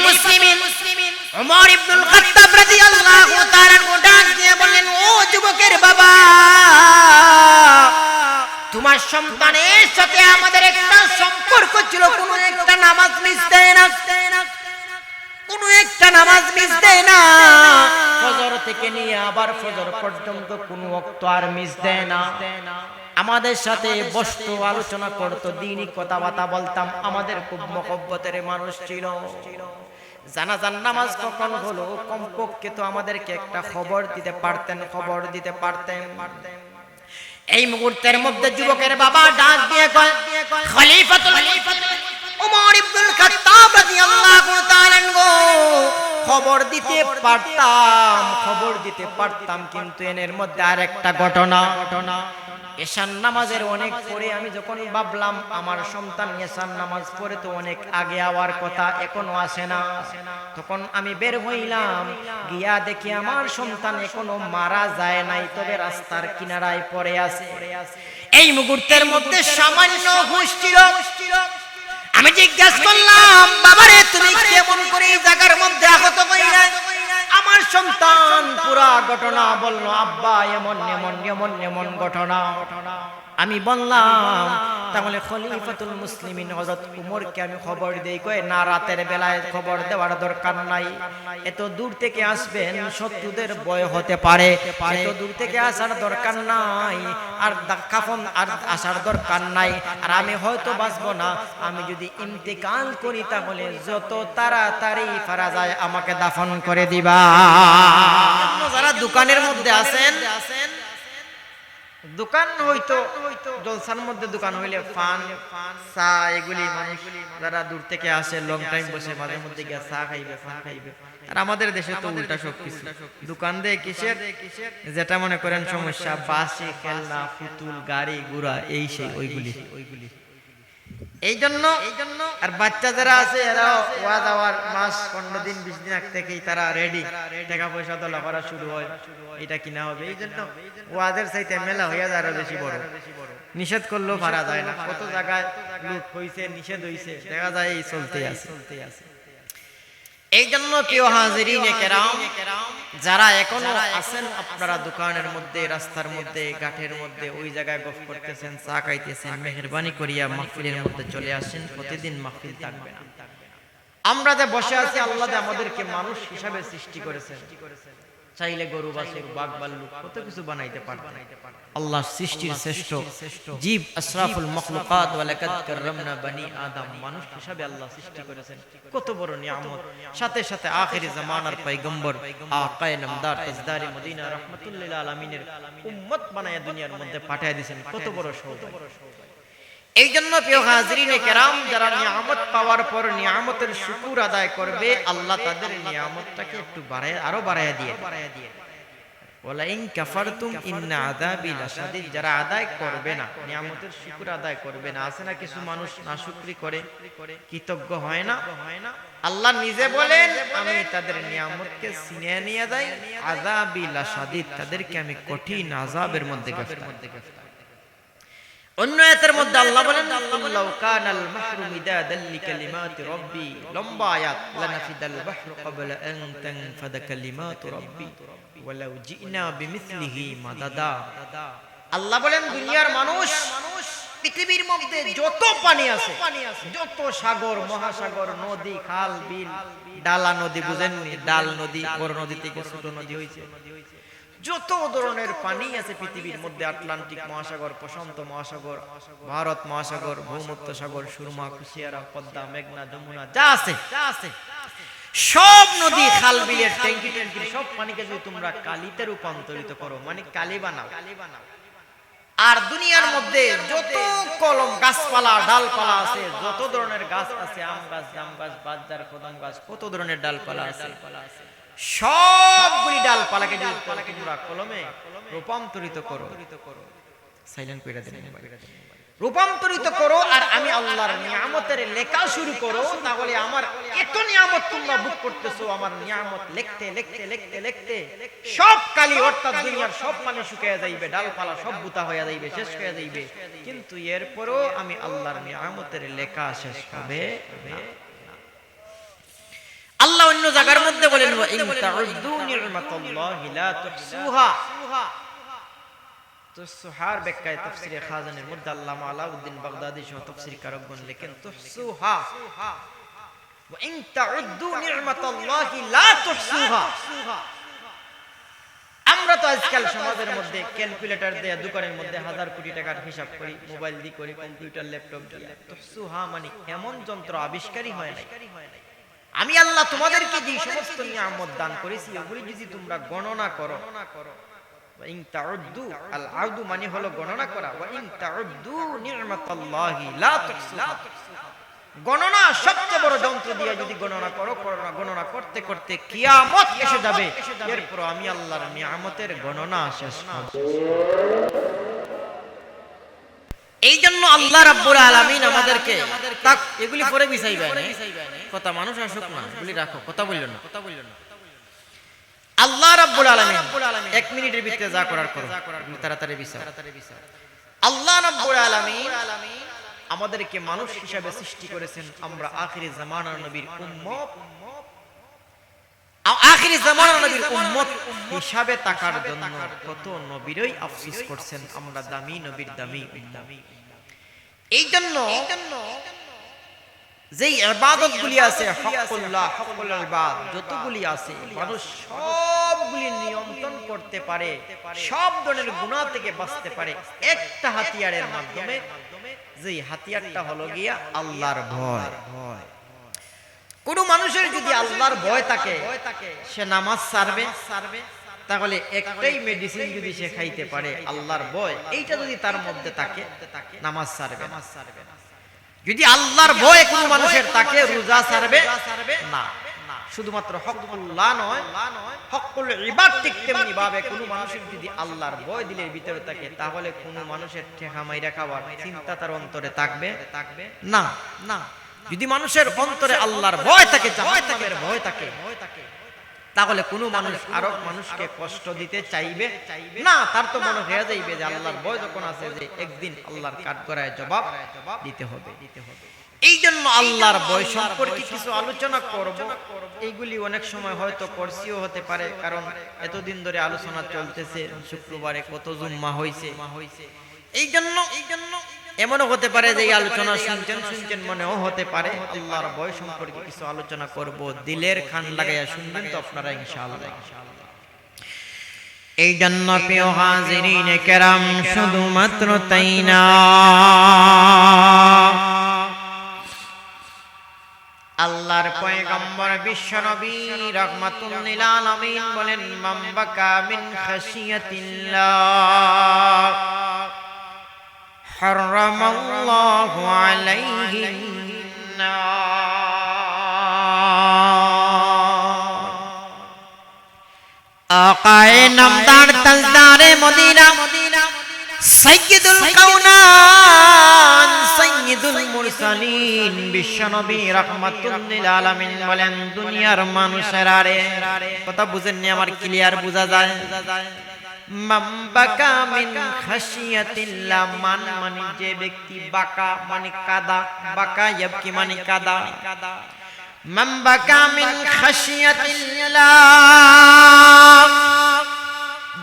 মুসলিমিন ওমর ইবনুল খাত্তাব রাদিয়াল্লাহু তাআলা ডাক দিয়ে বললেন, ও যুবকের বাবা, তোমার সন্তানের সাথে আমাদের একটা সম্পর্ক ছিল, কোনো একটা নামাজ মিস দেয় না, কোনো একটা নামাজ মিস দেয় না, ফজর থেকে নিয়ে আবার ফজর পর্যন্ত কোনো ওয়াক্ত আর মিস দেয় না। আমাদের সাথে বসতো, আলোচনা করতো, দ্বীনি কথাবার্তা বলতাম, আমাদের খুব মহব্বতের মানুষ ছিল। জানাজার নামাজ কখন হলো কমপক্ষে তো আমাদেরকে একটা খবর দিতে পারতেন। এই মুহূর্তের মধ্যে যুবকের বাবা ডাক দিয়ে কয়, খলিফাতুল ওমর ইবনুল খাত্তাব রাদিয়াল্লাহু তাআলা খবর দিতে পারতাম, কিন্তু এর মধ্যে আরেকটা ঘটনা। এশার নামাজের অনেক পরে আমি যখন ভাবলাম আমার সন্তান এশার নামাজ পড়ে তো অনেক আগে আওয়ার কথা, এখনো আসে না, তখন আমি বের হইলাম, গিয়া দেখি আমার সন্তান এখনো মারা যায় নাই, তবে রাস্তার কিনারায় পড়ে আছে। এই মুহূর্তের মধ্যে সামান্য হুঁশ ছিল। আমি জিজ্ঞাসা করলাম, বাবারে তুমি কেমন করে এই জায়গার মধ্যে আহত হইলা? আমার সন্তান পুরা ঘটনা বলল, আব্বা এমন ঘটনা। আমি বললাম, তাহলে খলিফাতুল মুসলিমিন হযরত উমরকে আমি খবর দেই। কয়, না, রাতের বেলায় খবর দেওয়ার দরকার নাই, এত দূর থেকে আসবেন, শত্রুদের ভয় হতে পারে, এত দূর থেকে আসার দরকার নাই, আর কাফন আর আসার দরকার নাই, আর আমি হয়তো বাঁচবো না, আমি যদি ইন্তেকাল করি তাহলে যত তাড়াতাড়ি পারা যায় আমাকে দাফন করে দিবা। যারা দোকানের মধ্যে আছেন, দোকান হইতো জলসার মধ্যে দোকান হইলে পান চা এগুলি মানুষ যারা দূর থেকে আসে লং টাইম বসে মাঝে মধ্যে গিয়ে চা খাইবে, পান খাইবে। আর আমাদের দেশে তো উল্টা সব কিছু, দোকান দিয়ে কিসের যেটা মনে করেন সমস্যা, বাসি খেলনা, পুতুল, গাড়ি ঘোড়া, এই সেই ওইগুলি। এই জন্য আর বাচ্চা যারা আছে এরা ওয়াজ আওয়ার মাস 15 দিন 20 দিন আগ থেকেই তারা রেডি, টাকা পয়সা তোলা করা শুরু হয়, এটা কিনা হবে। এই জন্য ওয়াজের চাইতে মেলা হইয়া যায় আরো বেশি বড়। নিষেধ করলেও পারা যায় না, কত জায়গায় লুট হইছে, নিষেধ হইছে, দেখা যায় এই চলতেই আছে। এই জন্য প্রিয় হাজিরিনে কেরাম, যারা এখনো আছেন আপনারা দোকানের মধ্যে, রাস্তার মধ্যে, ঘাটের মধ্যে, ওই জায়গায় গপ করতেছেন, চা খাইতেছেন, মেহেরবানি করিয়া মাহফিলের মধ্যে চলে আসেন। প্রতিদিন মাহফিল থাকবে না। আমরা যে বসে আছি, আল্লাহ আমাদেরকে মানুষ হিসাবে সৃষ্টি করেছেন। চাইলে গরু, বাছুর, বাঘ, ভাল্লুক কত কিছু বানাইতে পারতেন। আল্লাহ সৃষ্টির শ্রেষ্ঠ জীব, আশরাফুল মাখলুকাত, ওয়া লাকাদ কাররামনা বানি আদম, মানুষ হিসাবে আল্লাহ সৃষ্টি করেছেন। কত বড় নিয়ামত। সাথে সাথে আখির জামানার পয়গম্বর আকায়ে নামদার তাজদারি মদিনা রাহমাতুল লিল আলামিনের উম্মত বানায়া দুনিয়ার মধ্যে পাঠিয়ে দিয়েছেন। কত বড় সৌভাগ্য। এই জন্য প্রিয় হাজিরিনে কেরাম, যারা নিয়ামত পাওয়ার পর নিয়ামতের শুকর আদায় করবে, আল্লাহ তাদের নিয়ামতটাকে একটু আরো বাড়ায় দিয়ে। ওয়ালা ইন কাফারতুম ইন্না আযাবি লাশাদীদ, যারা আদায় করবে না, নিয়ামতের শুকর আদায় করবে না। আছে না কিছু মানুষ নাশুকরি করে, কৃতজ্ঞ হয় না, আল্লাহ নিজে বলেন আমি তাদের নিয়ামতকে ছিনিয়ে নিয়ে যাই, আযাবি লাশাদীদ, তাদেরকে আমি কঠিন আযাবের মধ্যে গ্রেফতার। অন্য আয়াতের মধ্যে আল্লাহ বলেন, লাউ কানাল বাহরু মিদাদাল লিকালিমাতি রাব্বি, লম্বা আয়াত, লানাফিদাল বাহরু ক্বাবলা আন তানফাদা কালিমাতু রাব্বি ওয়ালাউ জিনা বিমিসলিহি মাদাদা। আল্লাহ বলেন, দুনিয়ার মানুষ, পৃথিবীর মধ্যে যত পানি আছে, যত সাগর, মহাসাগর, নদী, খাল, বিল, ডালা নদী, বুঝেননি, ডাল নদী, বড় নদী থেকে ছোট নদী হইছে, যত ধরনের পানি আছে পৃথিবীর মধ্যে, আটলান্টিক মহাসাগর, প্রশান্ত মহাসাগর, ভারত মহাসাগর, ভূমধ্য সাগর, সুরমা, কুশিয়ারা, পদ্মা, মেঘনা, যমুনা, যা আছে সব নদী, খাল, বিলের ট্যাঙ্কি সব পানিকে যদি তোমরা কালিতে রূপান্তরিত করো, মানে কালি বানাও, আর দুনিয়ার মধ্যে যত কলম, গাছপালা, ডালপালা আছে, যত ধরনের গাছ আছে, আম গাছ, জাম গাছ, বাজজার, কদম গাছ, কত ধরনের ডালপালা আছে, সবগুলি ডালপালাকে যদি তোমরা কলমে রূপান্তরিত করো, সাইলেন্ট কইরা দেন, রূপান্তরিত করো, আর আমি আল্লাহর নিয়ামতের লেখা শুরু করো, তাহলে আমার এত নিয়ামত তোমরা ভোগ করতেছো, আমার নিয়ামত লিখতে লিখতে লিখতে লিখতে সব কালি, অর্থাৎ দুনিয়ার সব পানি শুকিয়ে যাইবে, ডালপালা সব বুতা হয়ে যাইবে, শেষ হয়ে যাইবে, কিন্তু এরপরও আমি আল্লাহর নিয়ামতের লেখা শেষ হবে না। বলেন ওয়া ইন তাউদ্দু নি'মাতাল্লাহি লা তুহসুহা। তুহসুহার ব্যাখ্যায় তাফসীরে খাজানের মধ্যে আল্লামা আলাউদ্দিন বাগদাদী সহ তাফসীর কারকগণ লেখেন তুহসুহা ওয়া ইন তাউদ্দু নি'মাতাল্লাহি লা তুহসুহা। আমরা তো আজকাল সমাজের মধ্যে ক্যালকুলেটর দিয়ে দোকানের মধ্যে হাজার কোটি টাকার হিসাব করি, মোবাইল দিয়ে করি, কম্পিউটার ল্যাপটপ দিয়ে। তুহসুহা মানে এমন যন্ত্র আবিষ্কারই হয় নাই। আমি আল্লাহ তোমাদেরকে যে সমস্ত নিয়ামত দান করেছি ওগুলি যদি তোমরা গণনা করো, ওয়া ইন তাউদ্দু, আল আউদু মানে হলো গণনা করা, ওয়া ইন তাউদ্দু নি'মাতাল্লাহি লা তুহসুহা। গণনা সবচেয়ে বড় যন্ত্র দিয়ে যদি গণনা করো, গণনা করতে করতে কিয়ামত এসে যাবে, এরপর আমি আল্লাহর নিয়ামতের গণনা শেষ করব। এই জন্য আল্লাহ রাব্বুল আলামিন আমাদেরকে তাক এগুলি পরে বিছাইবে না কথা, মানুষ আসুক না, এগুলি রাখো, কথা বললো না। আল্লাহ রাব্বুল আলামিন 1 মিনিটের ভিতরে যা করার করো, তাড়াতাড়ি বিছাও। আল্লাহ রাব্বুল আলামিন আমাদেরকে মানুষ হিসাবে সৃষ্টি করেছেন। আমরা আখিরি জামানার নবীর উম্মত, আখিরি জামানার নবীর উম্মত হিসাবে থাকার জন্য কত নবীরই আফসোস করছেন, আমরা দামি নবীর দামি উম্মত। এই জন্য যেই ইবাদতগুলি আছে, হকুল্লাহ, হকুল ইবাদ যতগুলি আছে, মানুষ সবগুলি নিয়ন্ত্রণ করতে পারে, সব ধরনের গুনাহ থেকে বাঁচতে পারে একটা হাতিয়ারের মাধ্যমে। যে হাতিয়ারটা হলো গিয়া আল্লাহর ভয়। কোন মানুষের যদি আল্লাহর ভয় থাকে, সে নামাজ ছাড়বে, তাহলে একটাই মেডিসিন যদি সে খাইতে পারে আল্লাহর ভয়, এইটা যদি তার মধ্যে থাকে, নামাজ ছাড়বে না। যদি আল্লাহর ভয় কোন মানুষের থাকে, রোজা ছাড়বে না। শুধুমাত্র হকুল্লাহ নয়, হকুল ইবাদ ঠিক তেমনি ভাবে কোন মানুষের যদি আল্লাহর ভয় দিলের ভিতরে থাকে, তাহলে কোন মানুষের ঠেকা মাইরা খাওয়ার চিন্তা তার অন্তরে থাকবে না। যদি মানুষের অন্তরে আল্লাহর ভয় থাকে, জাহান্নামের ভয় থাকে, তাহলে কোন মানুষ আরো মানুষকে কষ্ট দিতে চাইবে না। তার তো মনে হয়ে যাইবে যে আল্লাহর ভয় যখন আছে, যে একদিন আল্লাহর কাঠগড়ায় জবাব দিতে হবে। এই জন্য আল্লাহর ভয় সম্পর্কে কিছু আলোচনা করব। এইগুলি অনেক সময় হয়তো করছিও হতে পারে, কারণ এতদিন ধরে আলোচনা চলতেছে, শুক্রবারে কত জুম্মা হয়েছে। এই জন্য এমনও হতে পারে যে এই আলোচনা শুনছেন মনেও হতে পারে। আল্লাহর ভয় সম্পর্কে কিছু আলোচনা করব, দিলের খান লাগাইয়া শুনবেন তো আপনারা ইনশাআল্লাহ। এই জন্য প্রিয় হাজিরিন কেরাম, শুধুমাত্র তাই না, আল্লাহর পয়গম্বর বিশ্বনবী রাহমাতুল লিল আলামিন বলেন, মান বাকা মিন খাশিয়াতিল্লাহ হারামাল্লাহু আলাইহি আকায়ে নামদার তাজদারে মদিনা, সাইয়্যিদুল কাওনান, সাইয়্যিদুল মুরসালিন বিশ্বনবী রাহমাতুল লিল আলামিন বলেন, দুনিয়ার মানুষেরা রে, কথা বুঝেননি আমার, ক্লিয়ার বোঝা যায়? মান বাকা মিন খাশিয়াতিল্লাহ, মান মানে যে ব্যক্তি, বাকা মানে কাদা, বাকা ইয়াবকি মানে কাদা। মান বাকা মিন খাশিয়াতিল্লাহ,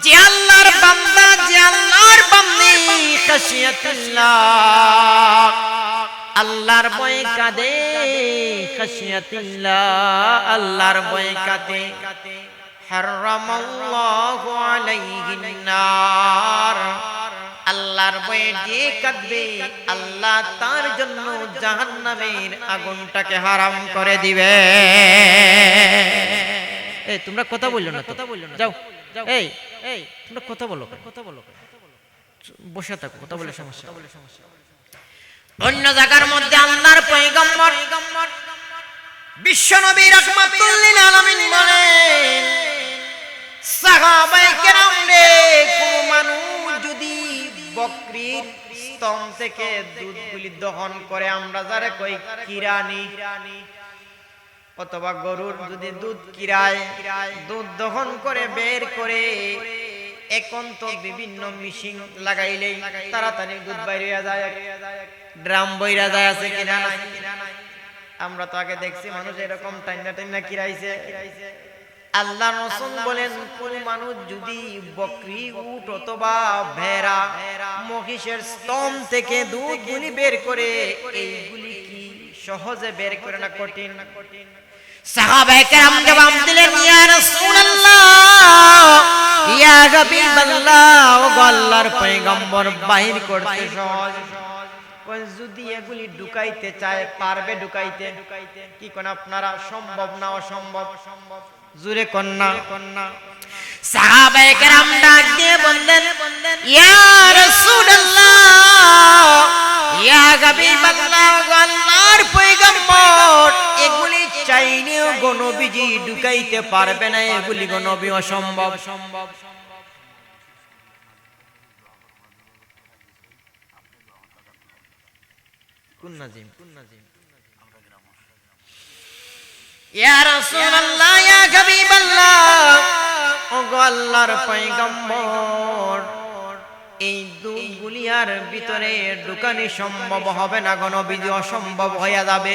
যে আল্লাহর বান্দা, যে আল্লাহর বান্দি, খাশিয়াতিল্লাহ আল্লাহর ভয়ে কাঁদে, খাশিয়াতিল্লাহ আল্লাহর ভয়ে কাঁদে, হারামাল্লাহু আলাইহিন নার, আল্লাহর ভয়ে যে কাঁদবে আল্লাহ তার জন্য জাহান্নামের আগুনটাকে হারাম করে দিবে। এই তোমরা কথা বললো না, যাও এই তোমরা কথা বলো, বসে থাকো, কথা বলে সমস্যা। অন্য জায়গার মধ্যে আল্লাহর পয়গম্বর বিশ্বনবী রাহমাতুল লিল আলামিন বলেন, সাহাবায়ে কেরাম রে, কোন মানুষ যদি বকরির স্তন থেকে দুধগুলি দহন করে, আমরা যারা কই কিরানি, অথবা গরুর যদি দুধ কিরায়, দুধ দহন করে বের করে, এখন তো বিভিন্ন মেশিন লাগাইলেই তাড়াতাড়ি দুধ বাইরে যায়, ড্রাম বইরা যায়, আছে কিনা নাই? আমরা তো আগে দেখছি মানুষ এরকম টাইনা কিরাইছে, আল্লাহ রাসূল বলেন কোন মানুষ যদি বকরি, উট অথবা ভেড়া, মহিষের স্তন থেকে দুধগুলি বের করে, এইগুলি কি সহজে বের করে না কঠিন? সাহাবায়ে কেরাম জবাব দিলেন, ইয়া রাসূলুল্লাহ, ইয়া হাবিবাল্লাহ, ও আল্লাহর পয়গম্বর, বাহির করতে সহজ। যদি এগুলি ঢুকাইতে চায় পারবে ঢুকাইতে? কি কোন আপনারা, সম্ভব না অসম্ভব? জোরে কন্যা সাহাবায়ে কেরাম ডাক দিয়ে বললেন, ইয়া রাসূলুল্লাহ, ইয়া হাবিবাল্লাহ, আল্লাহর পয়গম্বর, এগুলি চাইলেও গো নবীজি ঢুকাইতে পারবে না, এগুলি গো নবী অসম্ভব। ইয়া রাসূলুল্লাহ, ইয়া হাবিবাল্লাহ, ওগো আল্লাহর পয়গম্বর, এই দুধগুলি আর ভিতরে ঢুকানি সম্ভব হবে না গো নবীজি, অসম্ভব হয়ে যাবে।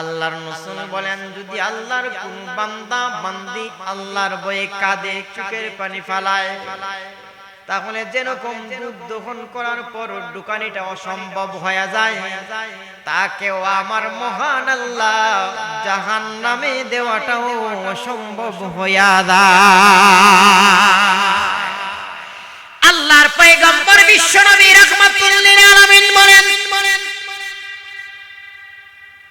আল্লাহর রাসূল বলেন, যদি আল্লাহর কোন বান্দা বান্দি আল্লাহর ভয়ে কাঁদে, চোখের পানি ফালায়, তাহলে যেরকম দুধ দহন করার পর ঢুকানিটা অসম্ভব হয়ে যায়, তাকেও আমার মহান আল্লাহ জাহান্নামে দেওয়াটাও অসম্ভব হইয়া যায়। আল্লাহর পয়গম্বর বিশ্বনবী রাহমাতুল লিল আলামিন বলেন,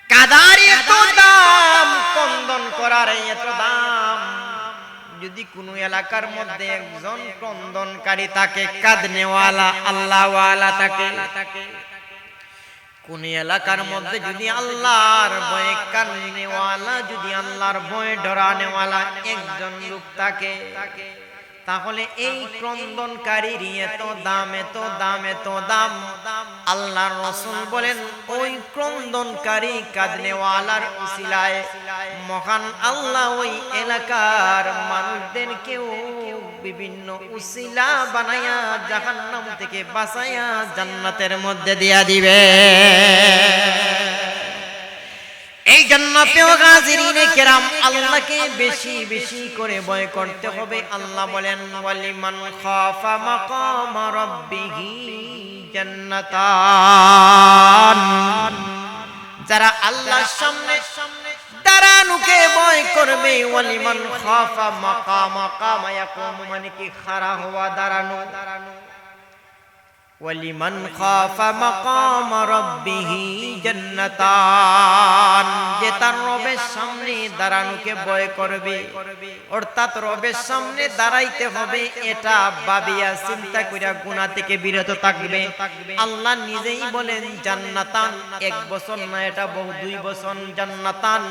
কাদার এত দাম, ক্রন্দন করার এত দাম, যদি কোনো এলাকার মধ্যে একজন ক্রন্দনকারী থাকে, কাঁদনেওয়ালা আল্লাহওয়ালা থাকে, কোন এলাকার মধ্যে যদি আল্লাহর ভয়ে কান্নেওয়ালা, যদি আল্লাহর ভয়ে ডরানেওয়ালা একজন লোক থাকে, তাহলে এই ক্রন্দনকারীর এত দাম, এত দাম, এত দাম। আল্লাহর রাসূল বলেন, ওই ক্রন্দনকারী কাঁদনেওয়ালার উসিলায় মহান আল্লাহ ওই এলাকার মানুষদেরকেও বিভিন্ন উসিলা বানায়া জাহান্নাম থেকে বাঁচায়া জান্নাতের মধ্যে দিয়া দিবে। এই জান্নাতেও গাজিরিনে কেরাম আল্লাহকে বেশি বেশি করে ভয় করতে হবে। আল্লাহ বলেন, ওয়ালিমান খাফা মাকাম রাব্বিহি জান্নাতান, যারা আল্লাহর সামনে দাঁড়ানোকে ভয় করবে। ওয়ালিমান খাফা মাকাম, মাকাম ইয়াকুম মানে কি খাড়া হওয়া, দাঁড়ানো। ওয়ালিমান খাফা মাকাম রাব্বিহি জান্নাতান, যে তার রবের সামনে দাঁড়ানোকে ভয় করবে, অর্থাৎ রবের সামনে দাঁড়াইতে হবে, এটা ভাবিয়া চিন্তা করিয়া গুনাহ থেকে বিরত থাকবে। আল্লাহ নিজেই বলেন, জান্নাতান, এক বছর না, এটা বহু 2 বছর জান্নাতান,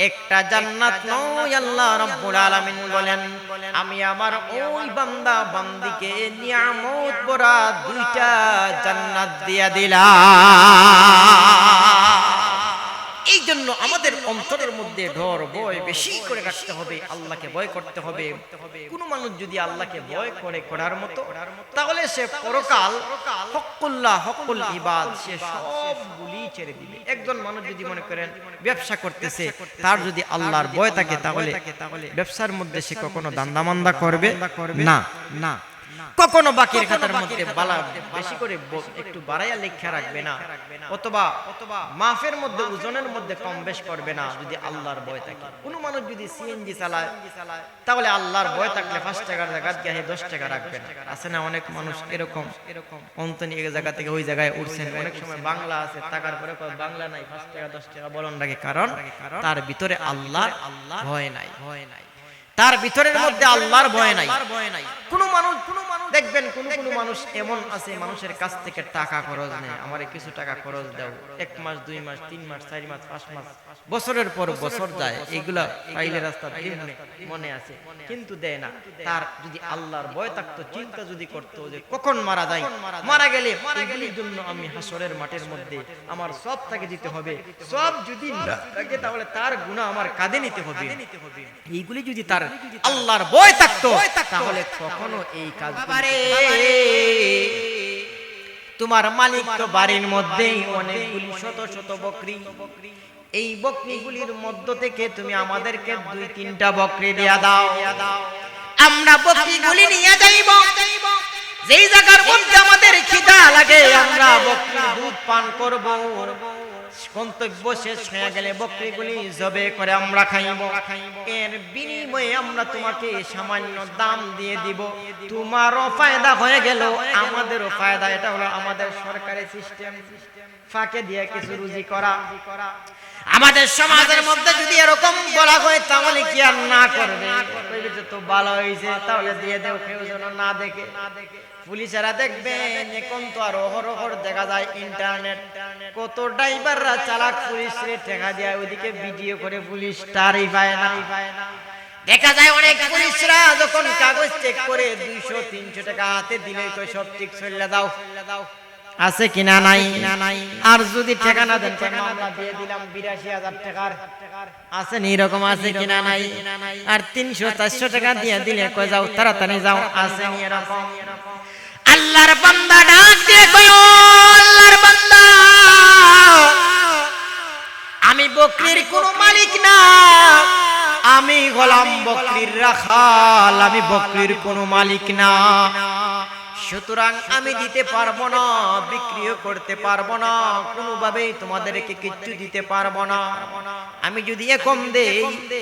একটা জান্নাত নয়। আল্লাহ রাব্বুল আলামিন বলেন, আমি আমার ওই বান্দা বান্দিকে নিয়ামত ভরা 2টা জান্নাত দিয়া দিলাম। এই জন্য আমাদের অন্তরের মধ্যে ডর ভয় বেশি করে রাখতে হবে, আল্লাহকে ভয় করতে হবে। কোন মানুষ যদি আল্লাহকে ভয় করে করার মতো, তাহলে সে পরকাল হকুল্লাহ, হকুল ইবাদ, সে সবগুলি ছেড়ে দিবে। একজন মানুষ যদি মনে করেন ব্যবসা করতেছে, তার যদি আল্লাহর ভয় থাকে, তাহলে ব্যবসার মধ্যে সে কখনো দান্দামান্দা করবে না, না কখনো বাকির খাতার মধ্যে বালা বেশি করে একটু বাড়াইয়া লেখা রাখবে না, অথবা মাফের মধ্যে ওজনের মধ্যে কম বেশ করবে না, যদি আল্লাহর ভয় থাকে। কোন মানুষ যদি সিএনজি চালায়, তাহলে আল্লাহর ভয় থাকলে 5 টাকার জায়গা দিয়ে 10 টাকা রাখবে না। আছে না অনেক মানুষ এরকম, অন্তনি এক জায়গা থেকে ওই জায়গায় উঠছেন, অনেক সময় বাংলা আছে, টাকার পরে বাংলা নাই, 5 টাকা 10 টাকা বলন রাখে, কারণ তার ভিতরে আল্লাহর ভয় নাই, তার ভিতরের মধ্যে আল্লাহর ভয় নাই। কোন মানুষ দেখবেন, কোন মানুষ এমন আছে, মানুষের কাছ থেকে টাকা খরচ নেয়, আমারে কিছু টাকা খরচ দাও, 1 মাস 2 মাস 3 মাস 4 মাস 5 মাস, বছরের পর বছর যায়, এগুলা পাইলে রাস্তা মনে আছে, কিন্তু দেয় না। তার যদি আল্লাহর ভয় থাকতো, চিন্তা যদি করতো যে কখন মারা যায়, মারা গেলে এগুলির জন্য আমি হাসরের মাঠের মধ্যে আমার সব তাকে দিতে হবে, সব যদি না থাকে তাহলে তার গুনাহ আমার কাঁধে নিতে হবে, এইগুলি যদি তার আল্লাহর ভয় থাকতো, তাহলে কখনো এই কাজ তোমার মালিক তো বাড়ির মধ্যেই অনেকগুলি শত শত বকরি, এই বকরিগুলির মধ্য থেকে তুমি আমাদেরকে 2-3টা বকরি দিয়া দাও, আমরা বকরিগুলি নিয়ে যাইব। যেই জায়গার মধ্যে আমাদের খিদা লাগে আমরা বকরির দুধ পান করব। গন্তব্য শেষ হয়ে গেলে বকরিগুলি জবে করে আমরা খাইব। এর বিনিময়ে আমরা তোমাকে সামান্য দাম দিয়ে দিব। তোমারও ফায়দা হয়ে গেল, আমাদেরও ফায়দা। এটা হলো আমাদের সরকারি সিস্টেম, ফাঁকে দিয়ে কিছু রুজি করা। আমাদের সমাজের মধ্যে যদি এরকম বলা হয় তাহলে কি আর না করবে? তো ভালো হয়েছে, তাহলে দিয়ে দেও, কেউ যেন না দেখে। পুলিশেরা দেখবেন এখন তো আর অহরহ দেখা যায় ইন্টারনেট, কত ড্রাইভাররা চালাক পুলিশে টাকা দেয়, ওইদিকে ভিডিও করে পুলিশ তারই পায় না। দেখা যায় অনেক পুলিশরা যখন কাগজ চেক করে 200-300 টাকা হাতে দিলে সব ঠিক চলে দাও, আছে কিনা নাই। আর যদি টাকা না দেন মামলা দিয়ে দিলাম 82,000 টাকার, আছে নি এরকম, আছে কিনা নাই। আর 300-400 টাকা দিয়ে দিলে কই যাও তাড়াতাড়ি যাও, আছে নি এরকম। আল্লাহর বান্দা ডাক দিয়ে কয়, আল্লাহর বান্দা, আমি বকরির কোনো মালিক না, আমি হলাম বকরির রাখাল, আমি বকরির কোনো মালিক না। সুতরাং আমি দিতে পারবো না, বিক্রিও করতে পারবো না, কোনোভাবেই তোমাদেরকে কিচ্ছু দিতে পারবো না। আমি যদি এখন দেই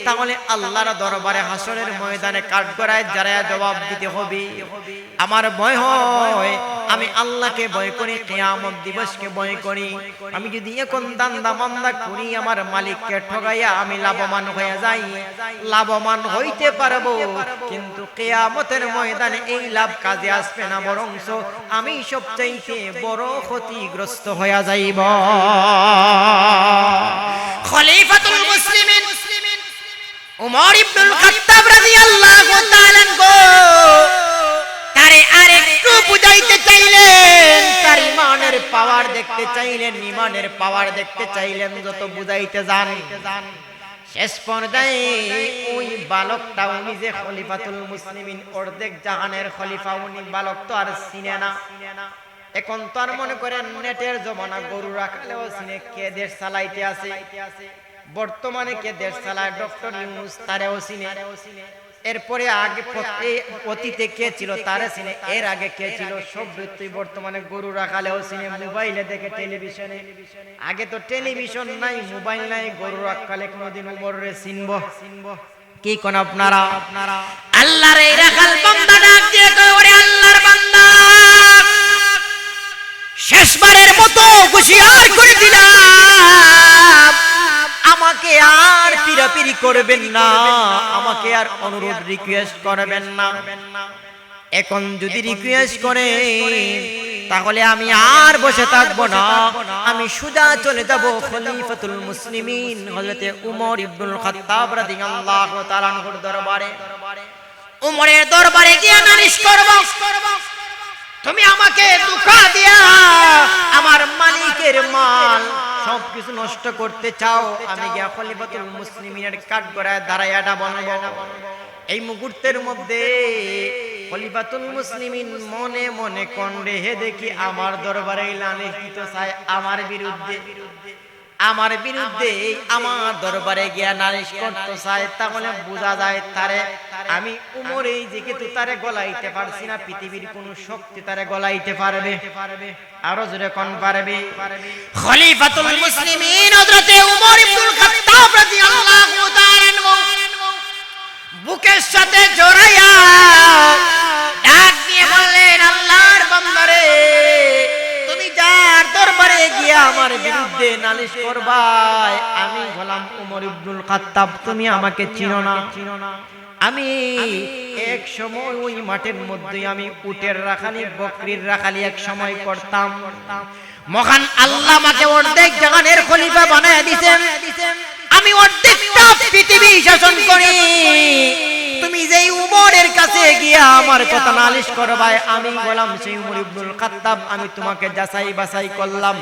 তাহলে আল্লাহর দরবারে হাসরের ময়দানে কাঠগড়ায় যারা জবাব দিতে হবে। আমার ভয় হয়, আমি আল্লাহকে ভয় করি, কিয়ামত দিবসকে ভয় করি। আমি যদি এখন দান্দা মান্দা করি, আমার মালিককে ঠগাইয়া আমি লাভবান হয়ে যাই, লাভবান হইতে পারবো, কিন্তু কিয়ামতের ময়দানে এই লাভ কাজে আসবে না, বরংস আমি সবচাইতে বড় ক্ষতিগ্রস্ত হয়ে যাইব। খলিফাতুল মুসলিমিন উমর ইবনুল খাত্তাব রাদিয়াল্লাহু তাআলা তারে আরেকটু বুঝাইতে চাইলেন, তার ঈমানের পাওয়ার দেখতে চাইলেন, ঈমানের পাওয়ার দেখতে চাইলেন। যত বুঝাইতে যান শেষ পর্যায়ে ওই বালকটা, উনি যে খলিফাতুল মুসলিমিন, অর্ধেক জাহানের খলিফা, উনি বালক তো আর চিনে না। এখন তো আর মনে করেন নেটের জমানা, গরু রাখালেও চিনে কে দেশ চালাইতে আছে। বর্তমানে কে দেশ চালায়, ডক্টর ইউনূস, তারেও চিনে। এরপরে আগে অতীতে কে ছিল তারে চিনে, এর আগে কে ছিল সব ব্যক্তি বর্তমানে গরু রাখালেও চিনে, মোবাইলে দেখে, টেলিভিশনে। আগে তো টেলিভিশন নাই, মোবাইল নাই, গরু রাখালে কোনদিন উমরে চিনব? কি কোন আপনারা? আল্লাহর এই রাখাল বান্দা ডাক দিয়ে কয়, ওরে আল্লাহর বান্দা, শেষবারের মতো হুঁশিয়ার করে দিলাম, আমাকে আর পিরাপিরি করবেন না, আমাকে আর অনুরোধ রিকোয়েস্ট করবেন না। এখন যদি রিকোয়েস্ট করে তাহলে আমি আর বসে থাকবো না, আমি সোজা চলে যাব খলিফাতুল মুসলিমিন হযরতে উমর ইবনুল খাত্তাব রাদিয়াল্লাহু তাআলা আনহুর দরবারে। উমরের দরবারে গিয়ে নালিশ করব, তুমি আমাকে ধোঁকা দিয়া আমার মালিকের মাল সবকিছু নষ্ট করতে চাও। আমি গিয়া খলিফাতুল মুসলিমিনের কাঠগড়ায় দাঁড়াইয়াটা বলবো। এই মুহূর্তের মধ্যে খলিফাতুল মুসলিমিন মনে মনে কন্ডে হে দেখি আমার দরবারে নালিশ দিতে চায় আমার বিরুদ্ধে, আমার বিরুদ্ধে আমার দরবারে গিয়া নালিশ করতে চায়। তাহলে বোঝা যায় তারে আমি উমর এই যেহেতু তারে গলাইতে পারছি না, পৃথিবীর কোন শক্তি তারে গলাইতে পারবে? আরো জোরে কোন পারবে? খলিফাতুল মুসলিমিন হযরতে উমর ইবনুল খাত্তাব রাদিয়াল্লাহু তাআলা আনহু বুকের সাথে জড়াইয়া ডাক দিয়ে বললেন, আল্লাহর বান্দারে, তুমি যার দরবারে গিয়া আমার বিরুদ্ধে নালিশ করবাই, আমি হলাম উমর ইবনুল খাত্তাব, তুমি আমাকে চিনো না। আমি এক সময় ওই মাঠের মধ্যে আমি উটের রাখালি, বকরির রাখালি এক সময় করতাম। মহান আল্লাহ আমাকে অর্ধেক জাহানের খলিফা বানায় দিয়েছেন, আমি অর্ধেকটা পৃথিবী শাসন করি। তুমি যেই উমরের কাছে গিয়া আমার কথা নালিশ করবাই, আমি বললাম সেই উমর ইবনুল খাত্তাব, আমি তোমাকে যাচাই বাছাই করলাম,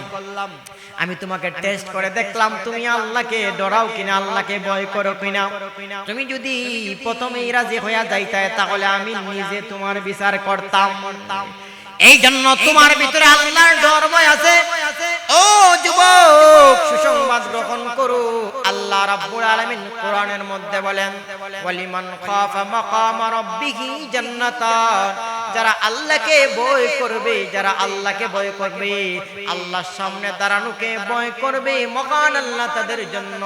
আমি তোমাকে টেস্ট করে দেখলাম তুমি আল্লাহকে ডরাও কিনা, আল্লাহকে ভয় করো কিনা। তুমি যদি প্রথমেই রাজি হইয়া যাইতে তাহলে আমি নিজে তোমার বিচার করতাম। এই জন্য তোমার ভিতরে আল্লাহর ডর ভয় আছে। ও ও যুবক সুসংবাদ গ্রহণ করো, আল্লাহ রাব্বুল আলামিন কোরআনের মধ্যে বলেন ওয়ালিমান খাফা মাকাম রাব্বিহি জান্নাতান, যারা আল্লাহকে ভয় করবে, যারা আল্লাহকে ভয় করবে, আল্লাহর সামনে দাঁড়ানোকে ভয় করবে, মহান আল্লাহ তাদের জন্য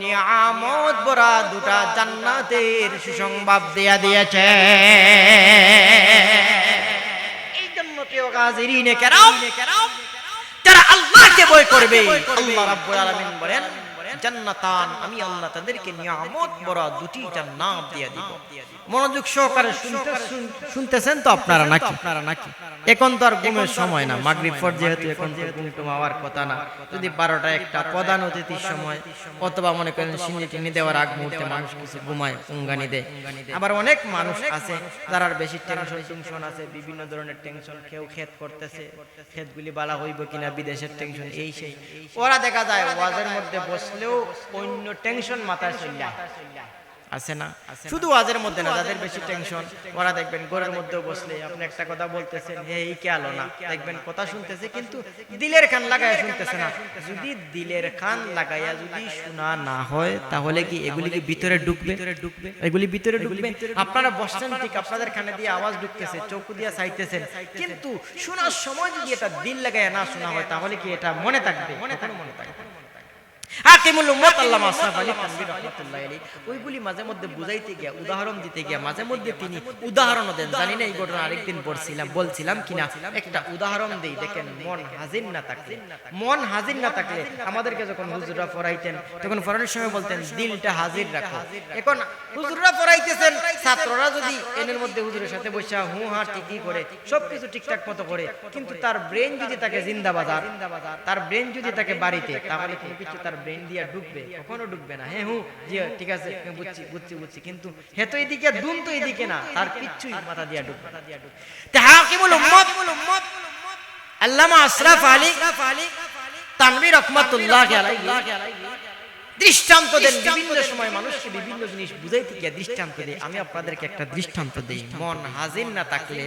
নিয়ামত ভরা দুটা জান্নাতের সুসংবাদ দেয়া দিয়েছে। এই জন্য প্রিয় হাজিরিনে কেরাম, যারা আল্লাহকে ভয় করবে আল্লাহ রাব্বুল আলামিন বলেন জান্নাতান, আমি আল্লাহ তাদেরকে নিয়ামত ভরা দুটি জান্নাত দিয়ে দিব। মনোযোগ সহকারে শুনতেছেন তো আপনারা নাকি? এখন তো আর ঘুমের সময় না, মাগরিব পর যেহেতু এখন ঘুম ঘুমাবার কথা না। যদি 12টা 1টা প্রধান অতিথির সময় অথবা মনে করেন সিন্নি টিনি দেওয়ার আগ মুহূর্তে মানুষ কিছু ঘুমায়, উঙ্গানি দেয়। আবার অনেক মানুষ আছে যারা বেশি টেনশন আছে, বিভিন্ন ধরনের টেনশন, কেউ ক্ষেত করতেছে, ক্ষেতগুলি বালা হইব কিনা, বিদেশের টেনশন, এই সেই। ওরা দেখা যায় ওয়াজের মধ্যে বসলেও অন্য টেনশন মাথায় চলে যায়, আছে না? শুধু ওয়াজের মধ্যে না, যাদের বেশি টেনশন ওরা দেখবেন ঘরের মধ্যেও বসলে আপনি একটা কথা বলতেছেন, এই কে আলো না, দেখবেন কথা শুনতেছে কিন্তু দিলের কান লাগাইয়া শুনতেছে না। যদি দিলের কান লাগাইয়া যদি শোনা না হয় তাহলে কি এগুলি কি ভিতরে ঢুকবে? এগুলি ভিতরে ঢুকবে। আপনারা বসছেন ঠিক, আপনাদের কানে দিয়ে আওয়াজ ঢুকতেছে, চোখ দিয়ে চাইতেছেন, কিন্তু শোনার সময় যদি এটা দিল লাগাইয়া না শোনা হয় তাহলে কি এটা মনে থাকবে? মনে থাকবে। হাকিমুল উম্মত আল্লামা আশরাফ আলী থানভী রাহমাতুল্লাহি আলাইহি ওইগুলি মাঝে মধ্যে বুঝাইতে গিয়া, উদাহরণ দিতে গিয়া মাঝে মধ্যে তিনি উদাহরণও দেন। জানি না এই ঘটনা আরেকদিন বলছিলাম কিনা, একটা উদাহরণ দেই। দেখেন, মন হাজির না থাকলে আমাদেরকে যখন হুজুররা পড়াইতেন তখন পড়ানোর সময় বলতেন দিলটা হাজির রাখো। এখন হুজুররা পড়াইতেছেন, ছাত্ররা যদি এর মধ্যে হুজুরের সাথে বসে হু হা ঠিকই করে, সবকিছু ঠিকঠাক মতো করে, কিন্তু তার ব্রেন যদি তাকে জিন্দাবাজার, তার ব্রেন যদি তাকে বাড়িতে, তাহলে কোনো কিছু তার ব্রেন দিয়া ঢুকবে? কখনো ঢুকবে না। হ্যাঁ জি ঠিক আছে, বুঝছি, কিন্তু হে তো এদিকে দুন তো এদিকে না, তার কিচ্ছুই মাথা দিয়া ঢুকবে। হাকিমুল উম্মত আল্লামা আশরাফ আলী থানভী রাহমাতুল্লাহি আলাইহি দৃষ্টান্ত দেন। বিভিন্ন সময় মানুষকে বিভিন্ন জিনিস বুঝাইতে গিয়ে দৃষ্টান্ত দেয়। আমি আপনাদেরকে একটা দৃষ্টান্ত দেই। মন হাজির না থাকলে,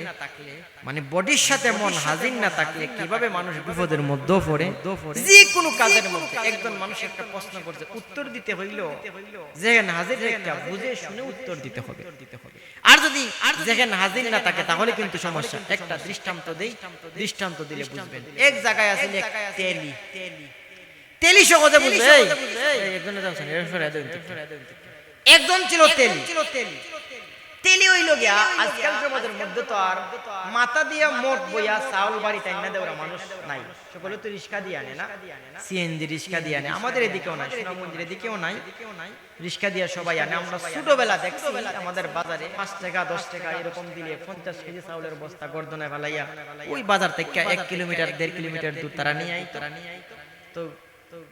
মানে বডির সাথে মন হাজির না থাকলে কিভাবে মানুষ বিপদের মধ্যে পড়ে। যে কোনো কাজের মধ্যে একজন মানুষ একটা প্রশ্ন করছে, উত্তর দিতে হইলো যেখানে হাজির একটা বুঝে শুনে উত্তর দিতে হবে। আর যদি যেখানে হাজির না থাকে তাহলে কিন্তু সমস্যা। একটা দৃষ্টান্ত দেই, দৃষ্টান্ত দিলে বুঝবেন। এক জায়গায় আছে তেলি, সহজে বুঝবে। একজন ছিল তেলি হইল গিয়া। আজকাল সমাজের মধ্যে তো আর মাথা দিয়া মোট বইয়া চাউল বাড়ি টাইম না দেওয়া মানুষ নাই। সকলে তো রিস্কা দিয়ে আনে না, সিএনজি রিস্কা দিয়ে আনে। আমাদের এদিকেও নাই, সোনামন্দির এদিকেও নাই, রিস্কা দিয়ে সবাই আনে। আমরা ছোটবেলা দেখছি আমাদের বাজারে 5 টাকা 10 টাকা এরকম দিলে 50 কেজি চাউলের বস্তা গর্দনায় ফেলাইয়া ওই বাজার থেকে 1 কিলোমিটার 1.5 কিলোমিটার দূর তারা নিয়ে আইতো। তো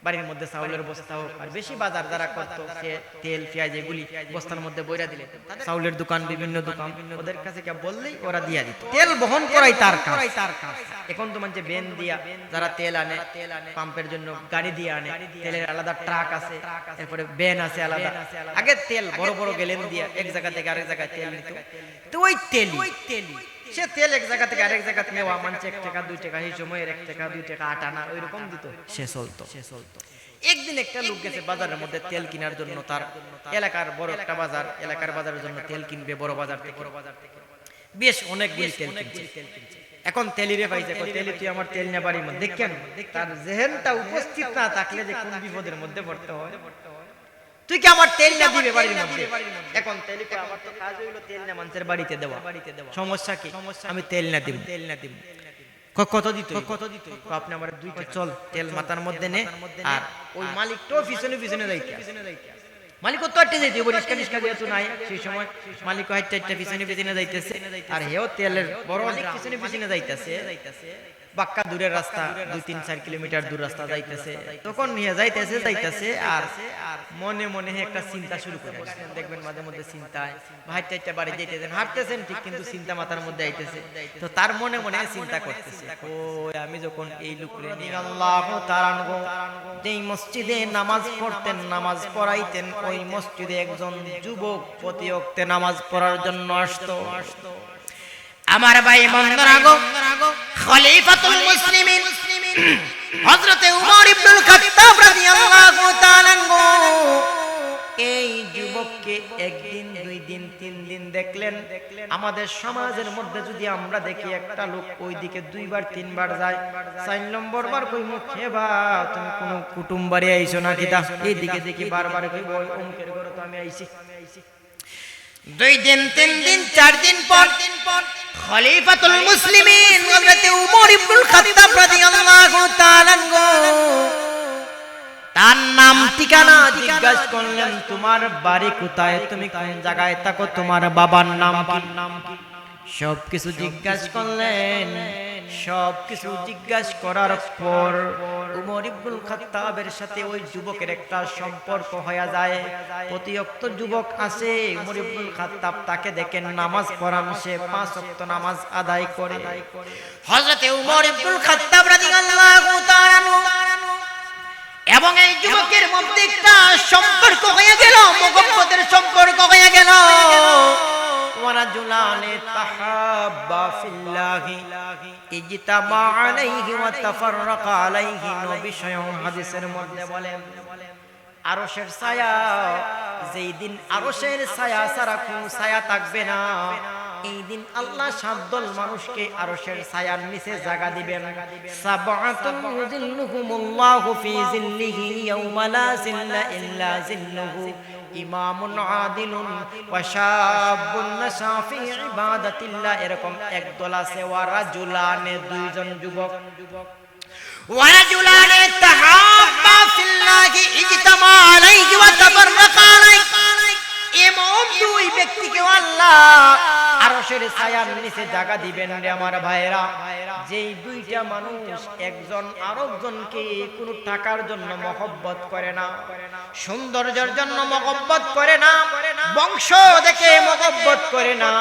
বাড়ির মধ্যে চাউলের বস্তা হোক, আর বেশি বাজার যারা করতো সে তেল পেঁয়াজ এগুলি বস্তার মধ্যে বইরা দিলে, চাউলের দোকান বিভিন্ন দোকান ওদের কাছে কে বললেই ওরা দিয়া দিত। তেল বহন করাই তার কাজ। এখন তো মানে বেন দিয়া যারা তেল আনে, পাম্পের জন্য গাড়ি দিয়ে আনে, তেলের আলাদা ট্রাক আছে, এরপরে বেন আছে আলাদা। আগে তেল বড় বড় গেলেন দিয়া এক জায়গা থেকে আরেক জায়গায় তেল নিত। তো ওই তেল সে তেল এক জায়গা থেকে আরেক জায়গা নেওয়া মানছে 1 টাকা 2 টাকা, এই সময়ের 1 টাকা 2 টাকা 8 আনা ওইরকম দিত, সে চলতো। একদিন একটা লোক গেছে বাজারের মধ্যে তেল কেনার জন্য। তার এলাকার বড় একটা বাজার, এলাকার বাজারের জন্য তেল কিনবে বড় বাজার থেকে। বেশ অনেকগুলি তেল কিনছে। এখন তেলিরে পাইছে, তেলি তুই আমার তেল না বাড়ির মধ্যে কেন? তার জেহেনটা উপস্থিত না থাকলে যে কোন বিপদের মধ্যে পড়তে হয়। তুই কি আমার তেল না দিবে বাড়ির মধ্যে? এখন তেলি কই আমার তো কাজ হইলো তেল না মানুষের বাড়িতে দেওয়া। সমস্যা কি? আমি তেল না দিব। কত দিত? আপনি আমার 2টা চল তেল মাথার মধ্যে নে। আর ওই মালিক তো পিছনে যাইতে, মালিক তো আটতে যাইতে রিস্কা দিয়া তো নাই সেই সময়। মালিক হাইটটা পিছনে যাইতেছে, আর হেও তেলের বড় অনেক পিছনে যাইতেছে। বাক্কা দূরের রাস্তা, 2-3-4 কিলোমিটার দূর রাস্তা যাইতেছে। তখন নিয়ে যাইতেছে আর মনে মনে একটা চিন্তা শুরু করে। দেখবেন মাঝে মধ্যে চিন্তায় ভাইটা বাড়ি যাইতেছেন, হাঁটতেছেন ঠিক, কিন্তু চিন্তা মাথার মধ্যে আইতেছে। তো তার মনে মনে চিন্তা করতেছে, ওই আমি যখন এই লোকরে নিয়ে আল্লাহু তাআলা যেই মসজিদে নামাজ পড়তেন, নামাজ পড়াইতেন, ওই মসজিদে একজন যুবক প্রতি ওয়াক্তে নামাজ পড়ার জন্য আসতো। আমার ভাই বন্ধুরা গো, খলিফাতুল মুসলিমিন হযরতে উমর ইবনুল খাত্তাব রাদিয়াল্লাহু তাআলা আনহু এই যুবককে একদিন দুই দিন তিন দিন দেখলেন। আমাদের সমাজের মধ্যে যদি আমরা দেখি একটা লোক ওইদিকে দুইবার তিনবার যায়, 4 নম্বর বার কই মুখে বা তুমি কোন কুটুম বাড়ি আইছো নাকি, তা এইদিকে দেখি বারবার কই বল অমুকের ঘরে তো আমি আইছি। 2 দিন 3 দিন 4 দিন পর খলিফাতুল মুসলিমিন হযরত উমর ইবনুল খাত্তাব রাদিয়াল্লাহু তাআলা আনহু তার নাম ঠিকানা জিজ্ঞাসা করলেন, তোমার বাড়ি কোথায়, তুমি কোন জায়গায় থাকো, তোমার বাবার নাম কি, সবকিছু জিজ্ঞাসা করলেন। সবকিছু জিজ্ঞাসা করার পর উমর ইবনুল খাত্তাবের সাথে ওই যুবকের একটা সম্পর্ক হয়ে যায়। প্রতিয়ক্ত যুবক আছে, উমর ইবনুল খাত্তাব তাকে দেখেন নামাজ পড়ান, সে 5 ওয়াক্ত নামাজ আদায় করে। হযরতে উমর ইবনুল খাত্তাব রাদিয়াল্লাহু তাআলা এবং এই যুবকের মধ্যে একটা সম্পর্ক হয়ে গেল, মুহাব্বতের সম্পর্ক হয়ে গেল। ওয়ারাজুলানে তাহাব্বা ফিল্লাহি ইজতামা আলাইহি ওয়া তাফাররাকা আলাইহি। নবী স্বয়ং হাদিসের মধ্যে বলেন, আরশের ছায়া, যেই দিন আরশের ছায়া ছাড়া কোনো ছায়া থাকবে না, এই দিন আল্লাহ 7 দল মানুষকে আরশের ছায়ার নিচে জায়গা দিবেন। সাবআতুন ইউযিল্লুহুমুল্লাহু ফি যিল্লিহি ইয়াওমা লা যিল্লা ইল্লা যিল্লুহু, ইমামুন আদিলুন ওয়া শাবুন নাশা ফি ইবাদাতিল্লাহ। এরকম এক দল আছে, ওয়ারাজুলানে, দুইজন যুবক, ওয়ারাজুলানে তাহাব্বা ফিল্লাহি ইজতামা আলাইহি ওয়া তাফাররাকা আলাইহি। এমন দুই ব্যক্তিকে আল্লাহ আরশের ছায়ার নিচে জায়গা দিবেন রে আমার ভাইরা, যেই দুইটা মানুষ একজন আরেকজনকে কোনো টাকার জন্য মহব্বত করে না, সৌন্দর্যের জন্য মহব্বত করে না, বংশ দেখে মহব্বত করে না,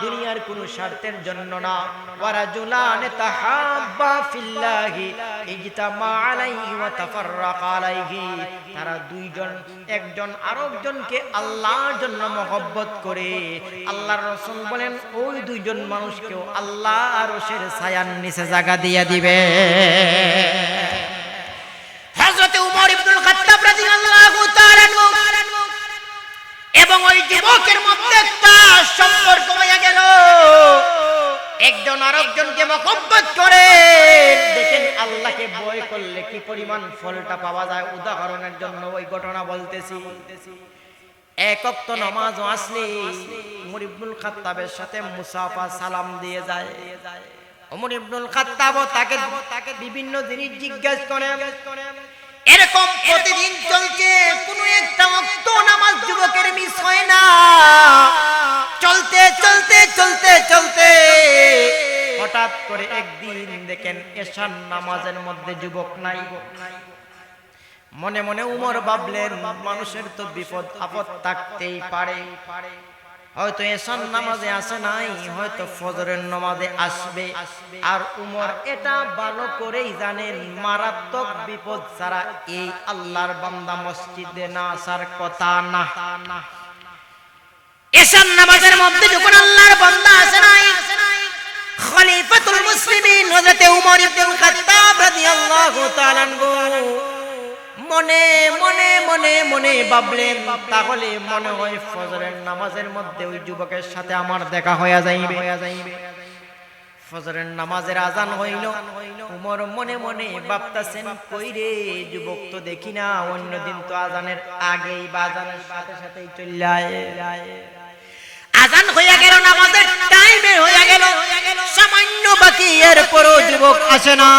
দুনিয়ার কোনো স্বার্থের জন্য না। ওয়ারাজুলানে তাহাব্বা ফিল্লাহি ইজতামা আলাইহি ওয়া তাফাররাকা আলাইহি। তারা দুইজন একজন আরেকজনকে আল্লাহর জন্য মহব্বত করে। আল্লাহর রাসূল বলেন, ওই দুইজন মানুষকেও আল্লাহ আরশের ছায়ার নিচে জায়গা দিয়ে দিবে। হযরত উমর ইবনুল খাত্তাব রাদিয়াল্লাহু তাআলা এবং ওই যুবকের মধ্যে একটা সম্পর্ক হয়ে গেল। একজন আরেকজনকে মহব্বত করে। দেখেন আল্লাহকে ভয় করলে কি পরিমাণ ফলটা পাওয়া যায়। উদাহরণের জন্য ওই ঘটনা বলতেছি। এক ওয়াক্ত নামাজ আসলে উমর ইবনুল খাত্তাবের সাথে মুসাফা সালাম দিয়ে যায়। উমর ইবনুল খাত্তাব তাকে বিভিন্ন জিনিস জিজ্ঞাসা করে। এরকম প্রতিদিন চলছে, কোনো একটা ওয়াক্ত নামাজ যুবকের মিস হয় না। চলতে চলতে চলতে চলতে হঠাৎ করে একদিন দেখেন এশার নামাজের মধ্যে যুবক নাই। মনে মনে উমর ভাবলেন, মানুষের তো বিপদ আপদ থাকতেই পারে, হয়তো এশার নামাজে আসে নাই, হয়তো ফজরের নামাজে আসবে। আর উমর এটা ভালো করেই জানেন, মারাত্মক বিপদ ছাড়া এই আল্লাহর বান্দা মসজিদে না আসার কথা না। এশার নামাজের মধ্যে যখন আল্লাহর বান্দা আসে নাই, খলিফাতুল মুসলিমিন হযরত উমর ইবনুল খাত্তাব রাদিয়াল্লাহু তাআলা আনহু মনে মনে মনে মনে ভাবলেন, তাহলে মনে হয় ফজরের নামাজের মধ্যে ওই যুবকের সাথে আমার দেখা হয়ে যাইবে। ফজরের নামাজের আজান হইল। উমর মনে মনে ভাবতেছেন, কই রে যুবক তো দেখি না, অন্যদিন তো আজানের আগেই বা আজানের সাথে সাথেই চলে আয়। আজান হয়ে গেল, নামাজের টাইমে হয়ে গেল, সামান্য বাকি, এরপরও যুবক আসে না।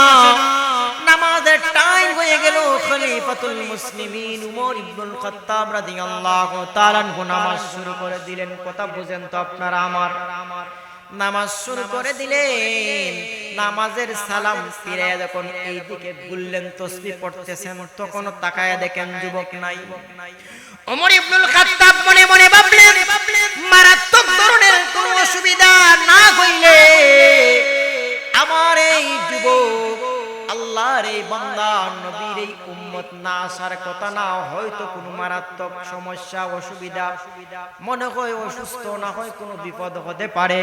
নামাজের টাইম হয়ে গেল। খলিফাতুল মুসলিমিন উমর ইবনুল খাত্তাব রাদিয়াল্লাহু তাআলা আনহু নামাজ শুরু করে দিলেন। কথা বুঝেন তো আপনারা আমার? নামাজ শুরু করে দিলেন। নামাজের সালাম ফিরে যখন এইদিকে ঘুরলেন, তাসবিহ পড়তেছেন, তখন তাকায়া দেখেন যুবক নাই। ওমর ইবনুল খাত্তাব মনে মনে ভাবলেন, মারাত্মক ধরনের কোনো অসুবিধা না হইলে আমার এই যুবক আল্লাহর এই বান্দা নবীর এই উম্মত না আসার কথা না, হয়তো কোনো মারাত্মক সমস্যা অসুবিধা, মনে হয় অসুস্থ, না হয় কোনো বিপদ হতে পারে।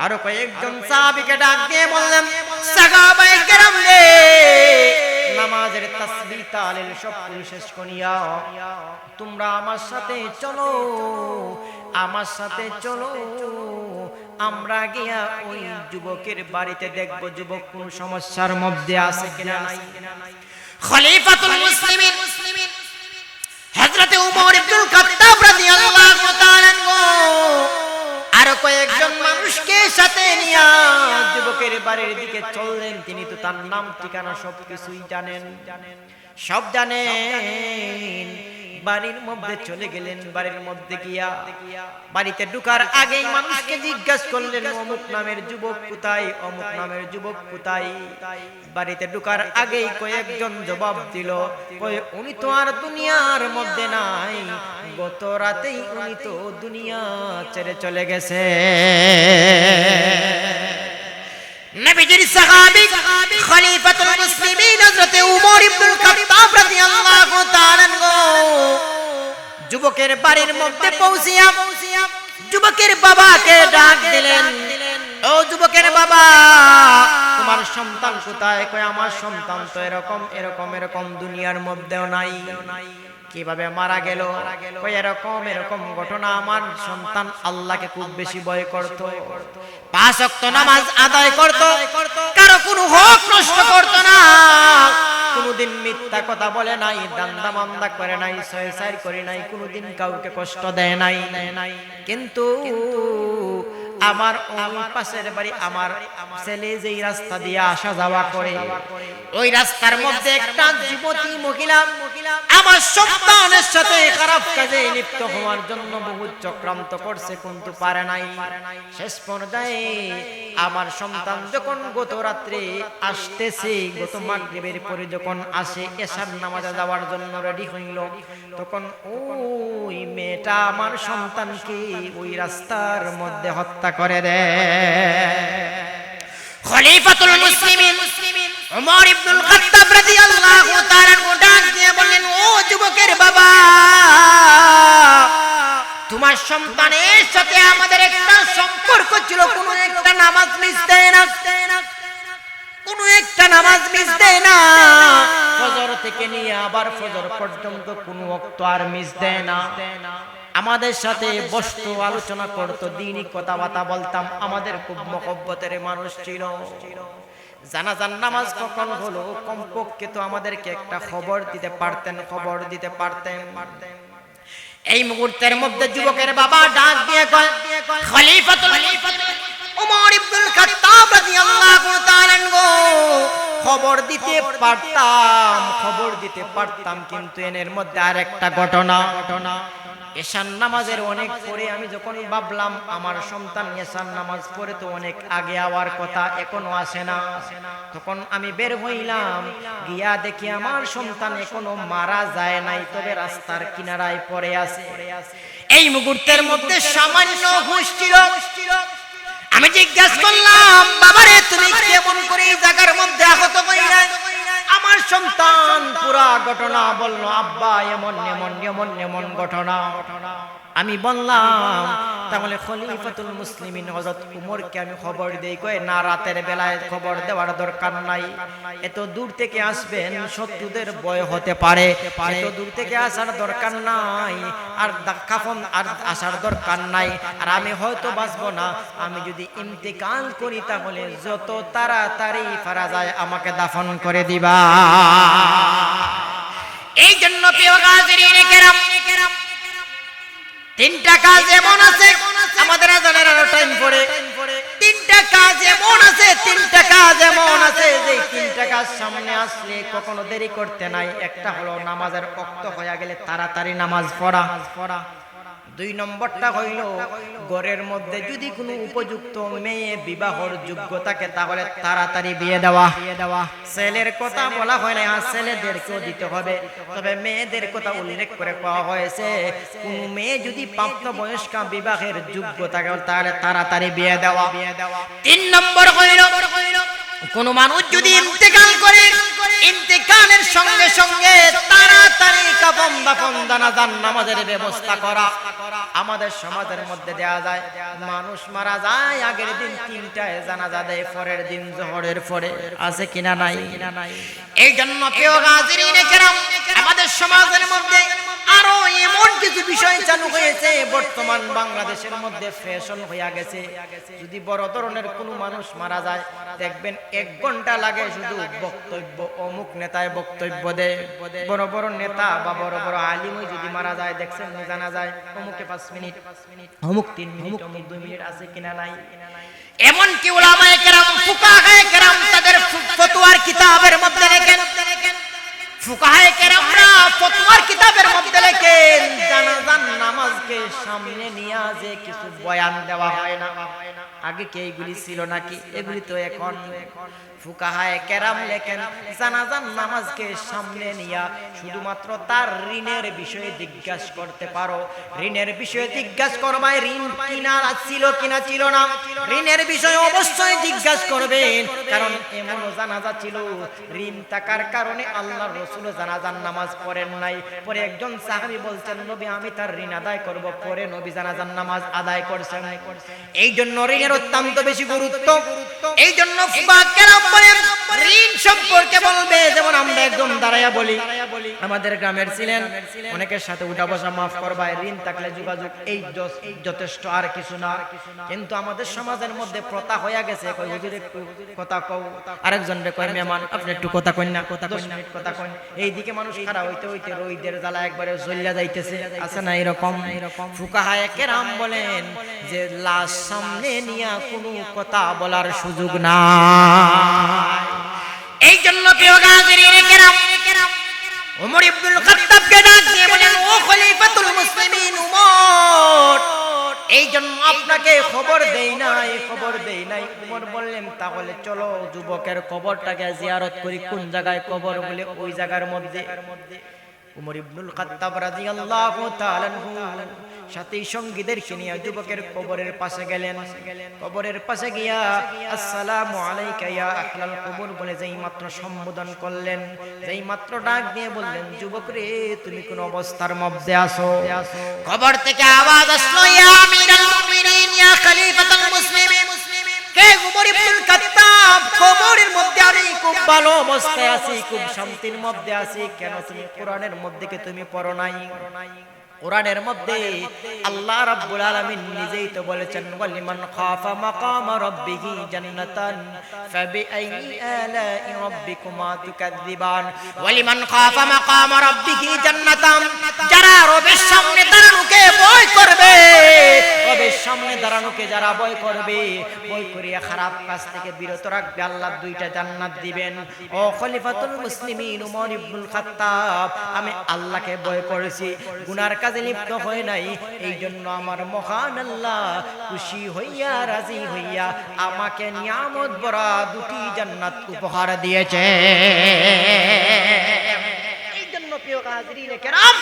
আরো কয়েকজন সাহাবীকে ডাক দিয়ে বললেন, সাহাবায়ে কেরাম রে, নামাজের তাসবিহ তাহলিল সব শেষ করিয়া তোমরা আমার সাথে চলো, আমার সাথে চলো। আমরা গিয়া ওই যুবকের বাড়িতে দেখব যুবক কোন সমস্যার মধ্যে আছে কিনা নাই। খলিফাতুল মুসলিমিন হযরতে ওমর ইবনুল খাত্তাব রাদিয়াল্লাহু তাআলা আর কয়েকজন মানুষকে সাথে নিয়ে যুবকের বাড়ির দিকে চললেন। তিনি তো তার নাম ঠিকানা সবকিছুই জানেন, সব জানেন। বাড়ির মধ্যে চলে গেলেন। বাড়ির মধ্যে গিয়া বাড়িতে ঢুকার আগেই মানুষকে জিজ্ঞাসা করলেন অমুক নামের যুবক কোথায়, অমুক নামের যুবক কোথায়। বাড়িতে ঢুকার আগেই কয়েকজন জবাব দিল, উনি তো আর দুনিয়ার মধ্যে নাই, গত রাতেই উনি তো দুনিয়া ছেড়ে চলে গেছে। নবীজির সাহাবী খলিফাতুল মুসলিমিন হযরত ওমর ইবনুল খাত্তাব রাদিয়াল্লাহু তাআলা যুবকের বাড়ির মধ্যে পৌঁছিয়া যুবকের বাবাকে ডাক দিলেন, ও যুবকের বাবা, তোমার সন্তান কোথায়? কয় আমার সন্তান তো এরকম এরকম এরকম দুনিয়ার মধ্যেও নাই। কিভাবে মারা গেল? কয় এরকম এরকম ঘটনা। আমার সন্তান আল্লাহকে খুব বেশি ভয় করত, 5 ওয়াক্ত নামাজ আদায় করত, কারো কোনো হক নষ্ট করত না, কোনদিন মিথ্যা কথা বলে নাই, দান্দা মান্দা করে নাই, সয়সার করে নাই, কোনদিন কাউকে কষ্ট দেয় নাই। কিন্তু আমার ওই পাশের বাড়ি আমার ছেলে যেই রাস্তা দিয়ে আসা যাওয়া করে, ওই রাস্তার মধ্যে একটা যুবতী মহিলা আমার সন্তানের সাথে খারাপ কাজে লিপ্ত হওয়ার জন্য বহুত চক্রান্ত করছে, কিন্তু পারে নাই। শেষ পর্যায়ে আমার সন্তান যখন গত রাত্রে আসতেছে, গত মাগরিবের পরে যখন আসে এশার নামাজে যাওয়ার জন্য রেডি হইল, তখন ওই মেয়েটা আমার সন্তানকে ওই রাস্তার মধ্যে হত্যা করে দেয়। খলিফাতুল মুসলিমিন ওমর ইবনুল খাত্তাব রাদিয়াল্লাহু তাআলা ডাক দিয়ে বললেন, ও যুবকের বাবা, তোমার সন্তানের সাথে আমাদের একটা সম্পর্ক ছিল, কোনো একটা নামাজ মিস দেয় না, কোনো একটা নামাজ মিস দেয় না, ফজর থেকে নিয়ে আবার ফজর পর্যন্ত কোনো ওয়াক্ত আর মিস দেয় না। আমাদের সাথে বসতো, আলোচনা করতো, দ্বীনি কথাবার্তা বলতাম, আমাদের খুব মহব্বতের মানুষ ছিল। জানাজার নামাজ কখন হলো কমপক্ষে তো আমাদেরকে একটা খবর দিতে পারতেন, খবর দিতে পারতেন। এই মুহূর্তের মধ্যে যুবকের বাবা ডাক দিয়ে কয়, খলিফাতুল ওমর ইবনুল খাত্তাব রাদিয়াল্লাহু তাআলা খবর দিতে পারতাম, খবর দিতে পারতাম, কিন্তু এর মধ্যে আরেকটা ঘটনা। এশার নামাজের অনেক পরে আমি যখন ভাবলাম আমার সন্তান এশার নামাজ পড়ে তো অনেক আগে আওয়ার কথা, এখনো আসে না, তখন আমি বের হইলাম, গিয়া দেখি আমার সন্তান এখনো মারা যায় নাই, তবে রাস্তার কিনারায় পড়ে আছে। এই মুহূর্তের মধ্যে সামান্য হুঁশ ছিল। আমি জিজ্ঞাসা করলাম, বাবারে তুমি কেমন করে এই জায়গার মধ্যে আহত হইলা? আমার সন্তান পুরা ঘটনা বলল, আব্বা এমন এমন এমন এমন ঘটনা। আমি বললাম, তাহলে খলিফাতুল মুসলিমিন হযরত ওমরকে আমি খবর দেই? কয় না, রাতের বেলায় খবর দেওয়ার দরকার নাই, এত দূর থেকে আসবেন, শত্রুদের ভয় হতে পারে, এত দূর থেকে আসার দরকার নাই, আর কাফন আর আসার দরকার নাই, আর আমি হয়তো বাঁচবো না, আমি যদি ইন্তেকাল করি তাহলে যত তাড়াতাড়ি পারা যায় আমাকে দাফন করে দিবা। এই জন্য প্রিয় গাজীরিনে কেরাম, 3টা কাজ এমন আছে, আমাদের আজানের আরো টাইম পড়ে, 3টা কাজ এমন আছে, 3টা কাজ এমন আছে যে 3টা কাজ সামনে আসলে কখনো দেরি করতে নাই। একটা হলো নামাজের ওয়াক্ত হয়ে গেলে তাড়াতাড়ি নামাজ পড়া। 2 নম্বরটা হইল ঘরের মধ্যে যদি কোনো উপযুক্ত মেয়ে বিবাহর যোগ্য থাকে তাহলে তাড়াতাড়ি বিয়ে দেওয়া। ছেলের কথা বলা হয় না, ছেলেদেরকেও দিতে হবে, তবে মেয়েদের কথা উল্লেখ করে কোয়া হয়েছে, কোন মেয়ে যদি প্রাপ্তবয়স্কা বিবাহের যোগ্য থাকে তাহলে তাড়াতাড়ি বিয়ে দেওয়া। 3 নম্বর হইল কোন মানুষ যদি ইন্তেকাল করে ইন্তেকালের সঙ্গে সঙ্গে তাড়াতাড়ি কাফন দাফন জানাজার নামাজের ব্যবস্থা করা আমাদের সমাজের মধ্যে দেয়া যায়। মানুষ মারা যায় আগের দিন 3টায় জানাজা দেয়, পরের দিন জোহরের পরে, আছে কিনা নাই? এই জন্য প্রিয় হাজিরিনে কেরাম আমাদের সমাজের মধ্যে আরো এমন কিছু বিষয় চালু হয়েছে বর্তমান বাংলাদেশের মধ্যে ফ্যাশন হয়ে গেছে। যদি বড় ধরনের কোনো মানুষ মারা যায় দেখবেন 1 ঘন্টা লাগে শুধু বক্তব্য, অমুক নেতায় বক্তব্য দেয়। বড় বড় নেতা বা বড় বড় আলিমই যদি মারা যায় দেখছেন জানা যায় অমুকে 5 মিনিট, অমুক 3 মিনিট, অমুক 2 মিনিট, আছে কিনা নাই? এমনকি উলামায়ে কেরাম ফুকাহায়ে কেরাম তাদের ফতোয়ার কিতাবের মধ্যে লেখেন, ফুকাহায়ে কেরামরা ফতোয়ার কিতাবের মধ্যে লেখেন জানাজার নামাজকে সামনে নিয়ে যে কিছু বয়ান দেওয়া হয় না। আগে কি এইগুলি ছিল নাকি? এগুলি তো এখন। ফুকাহায়ে কেরাম লেখেন জানাজার নামাজকে সামনে নিয়ে শুধুমাত্র তার ঋণের বিষয়ে জিজ্ঞাসা করতে পারো। ঋণের বিষয়ে জিজ্ঞাসা করবাই, ঋণ কিনা ছিল কিনা ছিল না, ঋণের বিষয়ে অবশ্যই জিজ্ঞাসা করবেন। কারণ এমনও জানাজা ছিল ঋণ থাকার কারণে আল্লাহর রাসূল জানাজার নামাজ পড়েন নাই। পরে একজন সাহাবী বলছেন নবী আমি তার ঋণ আদায় করব, পরে নবী জানাজার নামাজ আদায় করছেন। এই জন্য ঋণের অত্যন্ত বেশি গুরুত্ব। এই জন্য ফুকাহা কেরাম বলেন ঋণ সম্পর্কে বলবে যেমন আমরা একদম দাঁড়ায়া বলি, আমাদের গ্রামের ছিলেন অনেকের সাথে উঠা বসা মাফ করবা, ঋণ থাকলে যোগাযোগ, এই যথেষ্ট, আর কিছু না। কিন্তু আমাদের সমাজের মধ্যে প্রথা হয়ে গেছে কই হুজুর একটু কথা কও, আরেকজন রে কয় মেহমান আপনি একটু কথা কইন না, 10 মিনিট কথা কইন। এইদিকে মানুষ খাড়া হইতে হইতে রইদের জ্বালা একবারে জ্বলিয়া যাইতেছে, আছে না এরকম? ফুকাহায়ে কেরাম বলেন যে লাশ সামনে নিয়া কোনো কথা বলার সুযোগ নাই। এই জন্য প্রিয় হাজিরিনে কেরাম ওমর ইবনুল খাত্তাবকে ডাক দিয়ে বলেন ও খলিফাতুল মুসলিমিন উমর, এই জন্য আপনাকে খবর দেই নাই। উমর বললেন তাহলে চলো যুবকের কবরটাকে জিয়ারত করি। কোন জায়গায় কবর? বলে ওই জায়গার মধ্যে। উমর ইবনুল খাত্তাব রাদিয়াল্লাহু তাআলা সাথী সঙ্গীদেরকে নিয়ে যুবকের কবরের পাশে গেলেন। কবরের পাশে গিয়া আসসালামু আলাইকা ইয়া আহলাল কবর বলে যেই মাত্র সম্বোধন করলেন, যেই মাত্র ডাক দিয়ে বললেন যুবক রে তুমি কোন অবস্থার মধ্যে আছো? কবর থেকে আওয়াজ আসলো ইয়া আমিরাল মুমিনিন ইয়া খলিফাতুল মুসলিমিন। কে? উমর ইবনুল খাত্তাব। কবরের মধ্যে আমি খুব ভালো অবস্থায় আছি, খুব শান্তির মধ্যে আছি। কেন? তুমি কোরআনের মধ্যে কি তুমি পড়ো নাই? কোরআনের মধ্যে আল্লাহ রাব্বুল আলামিন নিজেই তো বলেছেন ওয়ালিমান খাফা মাকামা রাব্বিহি জান্নাতান ফাবিআইয়ি আলাই রাব্বিকুমা তুকাযযিবান। ওয়ালিমান খাফা মাকামা রাব্বিহি জান্নাতান, যারা রবের সামনে দাঁড়ানোকে ভয় করবে, রবের সামনে দাঁড়ানোকে যারা ভয় করবে, ভয় করিয়া খারাপ কাজ থেকে বিরত রাখবে, আল্লাহ 2টা জান্নাত দিবেন। ও খলিফাতুল মুসলিমিন উমর ইবনুল খাত্তাব, আমি আল্লাহকে ভয় করেছি, গুনার কাজে লিপ্ত হয় নাই। এই জন্য আমার মহান আল্লাহ খুশি হইয়া রাজি হইয়া আমাকে নিয়ামত ভরা 2টি জান্নাত উপহার দিয়েছে। এই জন্য প্রিয় হাজিরিনে কেরাম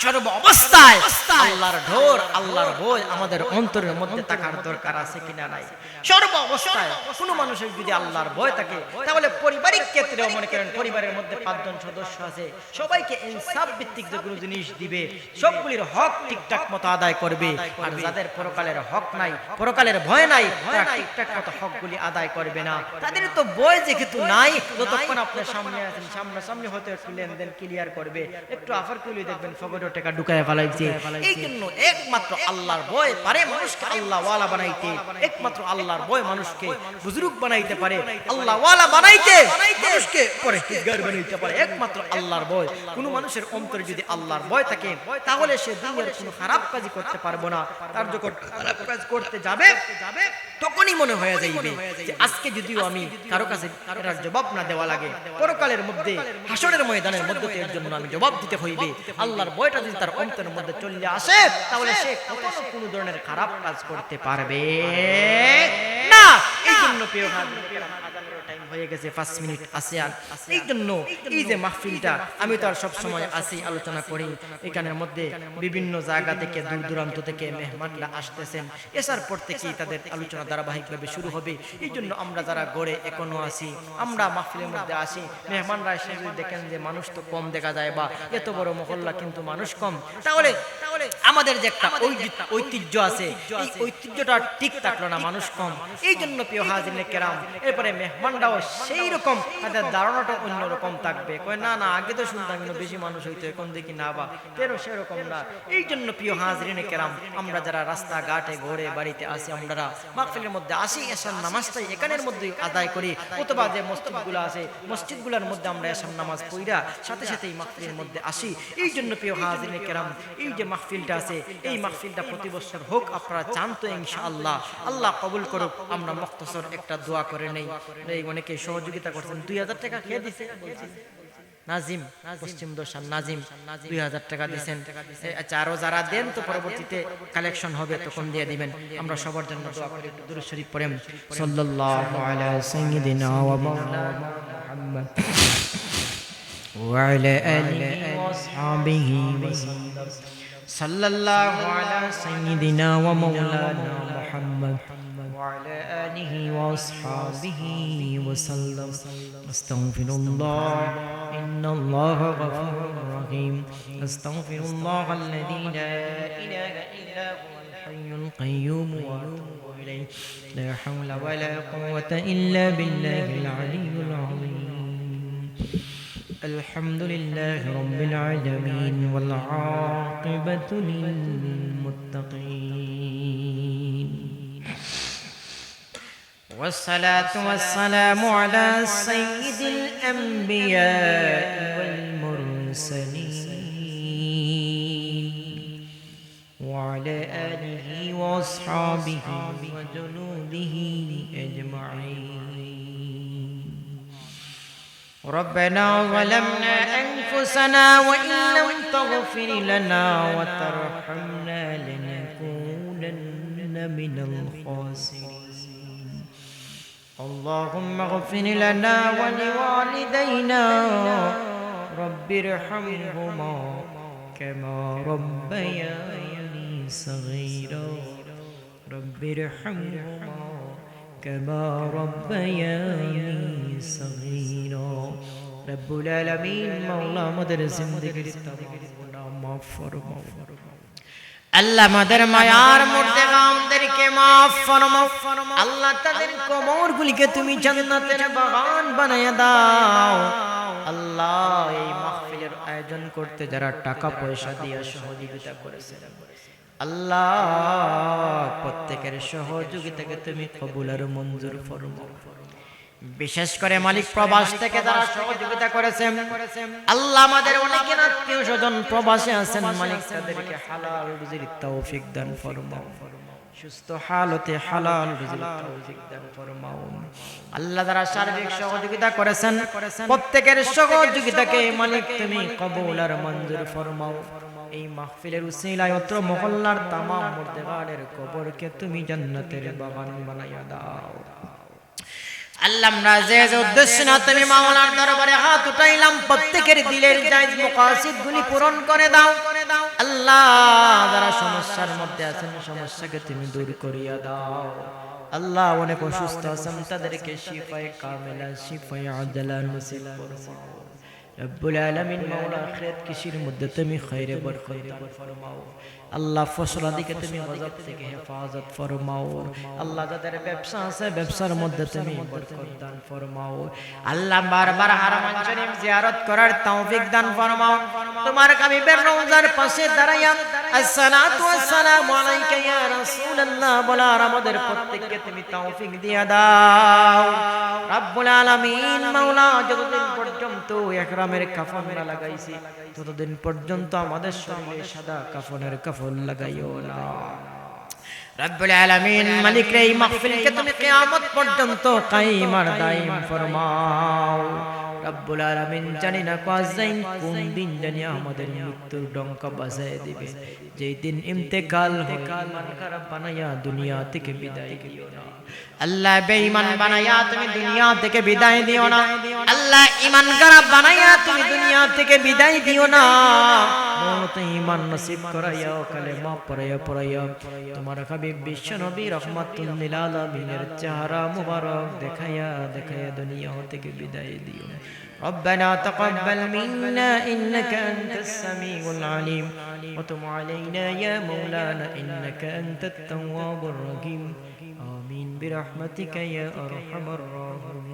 সর্ব অবস্থায় আল্লাহর ডর, আল্লাহর ভয় আমাদের অন্তরের মধ্যে থাকার দরকার আছে কিনা নাই? সর্ব অবস্থায় কোনো মানুষের যদি আল্লাহর ভয় থাকে তাহলে পারিবারিক ক্ষেত্রেও মনে করেন পরিবারের মধ্যে 5 জন সদস্য আছে, সবাইকে ইনসাফ ভিত্তিক যে কোনো জিনিস দিবে, সবগুলির হক ঠিকঠাক মতো আদায় করবে। আর যাদের পরকালের হক নাই, পরকালের ভয় নাই, তারা ঠিকঠাক মতো হকগুলি আদায় করবে না। তাদের তো ভয় যেহেতু নাই, যতক্ষণ আপনার সামনে আছেন সামনাসামনি হতে একটু লেনদেন ক্লিয়ার করবে, একটু আফার করলে দেখবেন ফগর টাকা ঢুকায় ফেলাইছে। এই জন্য একমাত্র আল্লাহর ভয় পারে মানুষকে আল্লাহ ওয়ালা বানাইতে, একমাত্র আল্লাহর ভয় মানুষকে বুজুর্গ বানাইতে পারে, আল্লাহ ওয়ালা বানাইতে মানুষকে পরহেজগার বানাইতে পারে একমাত্র আল্লাহর ভয়। কোন মানুষের অন্তরে যদি আল্লাহর ভয় থাকে তাহলে সে দুনিয়ার কোনো খারাপ কাজই করতে পারবে না। তার যখন খারাপ কাজ করতে যাবে তখনই মনে হয়ে যাইবে যে আজকে যদিও আমি কারো কাছে এর জবাব না দেওয়া লাগে, পরকালের মধ্যে হাসরের ময়দানের মধ্যে এর জন্য আমি জবাব দিতে হইবে। আল্লাহর ভয়টা যদি তার অন্তরের মধ্যে চলে আসে তাহলে সে কখনো কোনো ধরনের খারাপ কাজ করতে পারবে না। এই জন্য প্রিয় ভাই আজানের টাইম হয়ে গেছে 5 মিনিট আছে। আর এই জন্য এই যে মাহফিলটা আমি তো আর সব সময় আসি আলোচনা করি, এখানের মধ্যে বিভিন্ন জায়গা থেকে দূর দূরান্ত থেকে মেহমানরা আসতেছেন, এসার পর থেকেই তাদের আলোচনা ধারাবাহিকভাবে শুরু হবে। এই জন্য আমরা যারা গড়ে এখনো আসি, আমরা মাহফিলের মধ্যে আসি, মেহমানরা এসে যদি দেখেন যে মানুষ তো কম দেখা যায় বা এত বড় মহল্লা কিন্তু মানুষ কম, তাহলে আমাদের যে একটা ঐতিহ্য আছে, এই ঐতিহ্যটা ঠিক থাকলো না, মানুষ কম। এই জন্য প্রিয় হাজিরিনে কেরাম, এরপরে মেহমানরাও সেই রকম তাদের ধারণাটা অন্যরকম থাকবে, কয় না না আগে তো শুনতাম বেশি মানুষ হইতো, এখন দেখি না বা তেরো সেরকম না। এই জন্য প্রিয় হাজিরিনে কেরাম, আমরা যারা রাস্তাঘাটে ঘরে বাড়িতে আসি, আমরা মাহফিলের মধ্যে আসি, এশার নামাজটাই এখানের মধ্যে আদায় করি, অথবা যে মসজিদগুলো আছে মসজিদগুলোর মধ্যে আমরা এশার নামাজ পড়া সাথে সাথে এই মাহফিলের মধ্যে আসি। এই জন্য প্রিয় হাজিরিনে কেরাম, এই যে মাহফিলটা আছে, এই মাহফিলটা প্রতি বছর হোক, আপনারা চান তো ইনশাআল্লাহ, আল্লাহ কবুল করুক। আমরা মুখতাসর একটা দোয়া করে নেই। এই অনেকে সহযোগিতা করছেন, 2000 টাকা কে দিছে? নাজিম, পশ্চিম দোসান নাজিম 2000 টাকা দিয়েছেন। আচ্ছা, আরো যারা দেন তো পরবর্তীতে কালেকশন হবে তখন দিয়ে দিবেন। আমরা সবার জন্য দোয়া করি, দুরূদ শরীফ পড়েন। সাল্লাল্লাহু আলা সাইয়্যিদিনা ওয়া মাওলানা মুহাম্মদ ওয়া আলা আলিহি ওয়া আসহাবিহি ওয়া সাল্লাম। সাল্লাল্লাহু আলা সাইয়্যিদিনা ওয়া মাওলানা মুহাম্মদ وعلى آله وأصحابه وسلم. أستغفر الله إن الله غفور رحيم. أستغفر الله الذي لا إله إلا هو الحي القيوم وأتوب إليه. لا حول ولا قوة إلا بالله العلي العظيم. الحمد لله رب العالمين والعاقبة للمتقين. والصلاة والسلام على سيد الأنبياء والمرسلين وعلى آله وأصحابه وجنوده أجمعين. ربنا ظلمنا أنفسنا وإن لم تغفر لنا وترحمنا لنكونن من الخاسرين. اللهم اغفر لنا ولوالدينا رب ارحمهما كما ربياني صغيرا. رب ارحمهما كما ربياني صغيرا. رب العالمين مولا مدر زندگی تمام معاف فرما. আল্লাহ আমাদের মায়ার মুর্তেগামদেরকে মাফ ফরমাও। আল্লাহ তাদের কবরগুলিকে তুমি জান্নাতের বাগান বানায়া দাও। আল্লাহ এই মাহফিলের আয়োজন করতে যারা টাকা পয়সা দিয়ে সহযোগিতা করেছেন, আল্লাহ প্রত্যেকের সহযোগিতাকে তুমি কবুল আর মঞ্জুর ফরমাও। বিশেষ করে মালিক প্রবাস থেকে যারা সহযোগিতা করেছেন, আল্লাহ আমাদের অনেকের আত্মীয় স্বজন প্রবাসে আছেন, মালিক তাদেরকে হালাল রুজির তৌফিক দান ফরমাও। সুস্থ হালতে হালাল রুজির তৌফিক দান ফরমাও। আল্লাহ যারা সার্বিক সহযোগিতা করেছেন, প্রত্যেকের সহযোগিতাকে মালিক তুমি কবুল আর মঞ্জুর ফরমাও। এই মাহফিলের উসিলায় অত্র মহল্লার তামাম মুর্দেগানের কবরকে তুমি জান্নাতের বাগান বানাইয়া দাও। আল্লাহ আমরা যে উদ্দেশ্য না তুমি মাওলার দরবারে হাত উঠাইলাম, প্রত্যেকের দিলের জায়েজ মাকাসিদ গুলি পূরণ করে দাও। আল্লাহ যারা সমস্যার মধ্যে আছেন, সমস্যাকে তুমি দূর করিয়া দাও। আল্লাহ অনেক অসুস্থ আছেন, তাদেরকে শিফায়ে কামিলা শিফায়ে আজলা নসিব ফরমাও। রব্বুল আলামিন মাওলা আখিরাত কিসির মধ্যে তুমি খায়রে বরকত দান ফরমাও। আল্লাহ ফসলাদিকে তুমি গজব থেকে হেফাজত ফরমাও। আল্লাহ যাদের ব্যবসা আছে ব্যবসার মধ্যে তুমি বরকত দান ফরমাও। আল্লাহ বারবার হারাম শরীফ জিয়ারত করার তৌফিক দান ফরমাও। তোমার হাবিবের রওজার পাশে দাঁড়াইয়া আসসালাতু ওয়াসসালামু আলাইকা ইয়া রাসূলুল্লাহ বলার আমাদের প্রত্যেককে তুমি তৌফিক দিয়া দাও। রব্বুল আলামিন মাওলা যতদিন পর্যন্ত ইহরামের কাফন না লাগাইছি, ততদিন পর্যন্ত আমাদের শরীরে সাদা কাফনের কাফন লাগাইও না। রব্বুল আলামিন মালিক রে এই মাহফিলকে তুমি কিয়ামত পর্যন্ত কায়েম আর দায়েম ফরমাও। রব্বুল আলামিন জানি না কয়দিন কোন দিন জানি আমাদের মৃত্যুর ডঙ্কা বাজায় দিবে, যেই দিন ইন্তেকাল হয় ঈমান খারাপ বানায়া দুনিয়া থেকে বিদায় দিও না আল্লাহ, বেঈমান বানায়া তুমি দুনিয়া থেকে বিদায় দিও না আল্লাহ, ঈমান খারাপ বানায়া তুমি দুনিয়া থেকে বিদায় দিও না, মওতে ঈমান নসিব করাইয়া কালেমা পড়াইয়া তোমার হাবিব বিশ্ব নবী রাহমাতুল লিল আলামিনের চেহারা মুবারক দেখাইয়া দুনিয়া থেকে বিদায় দিও। ربنا تقبل منا إنك أنت السميع العليم وتب علينا يا مولانا إنك أنت التواب الرحيم آمين برحمتك يا أرحم الراحمين.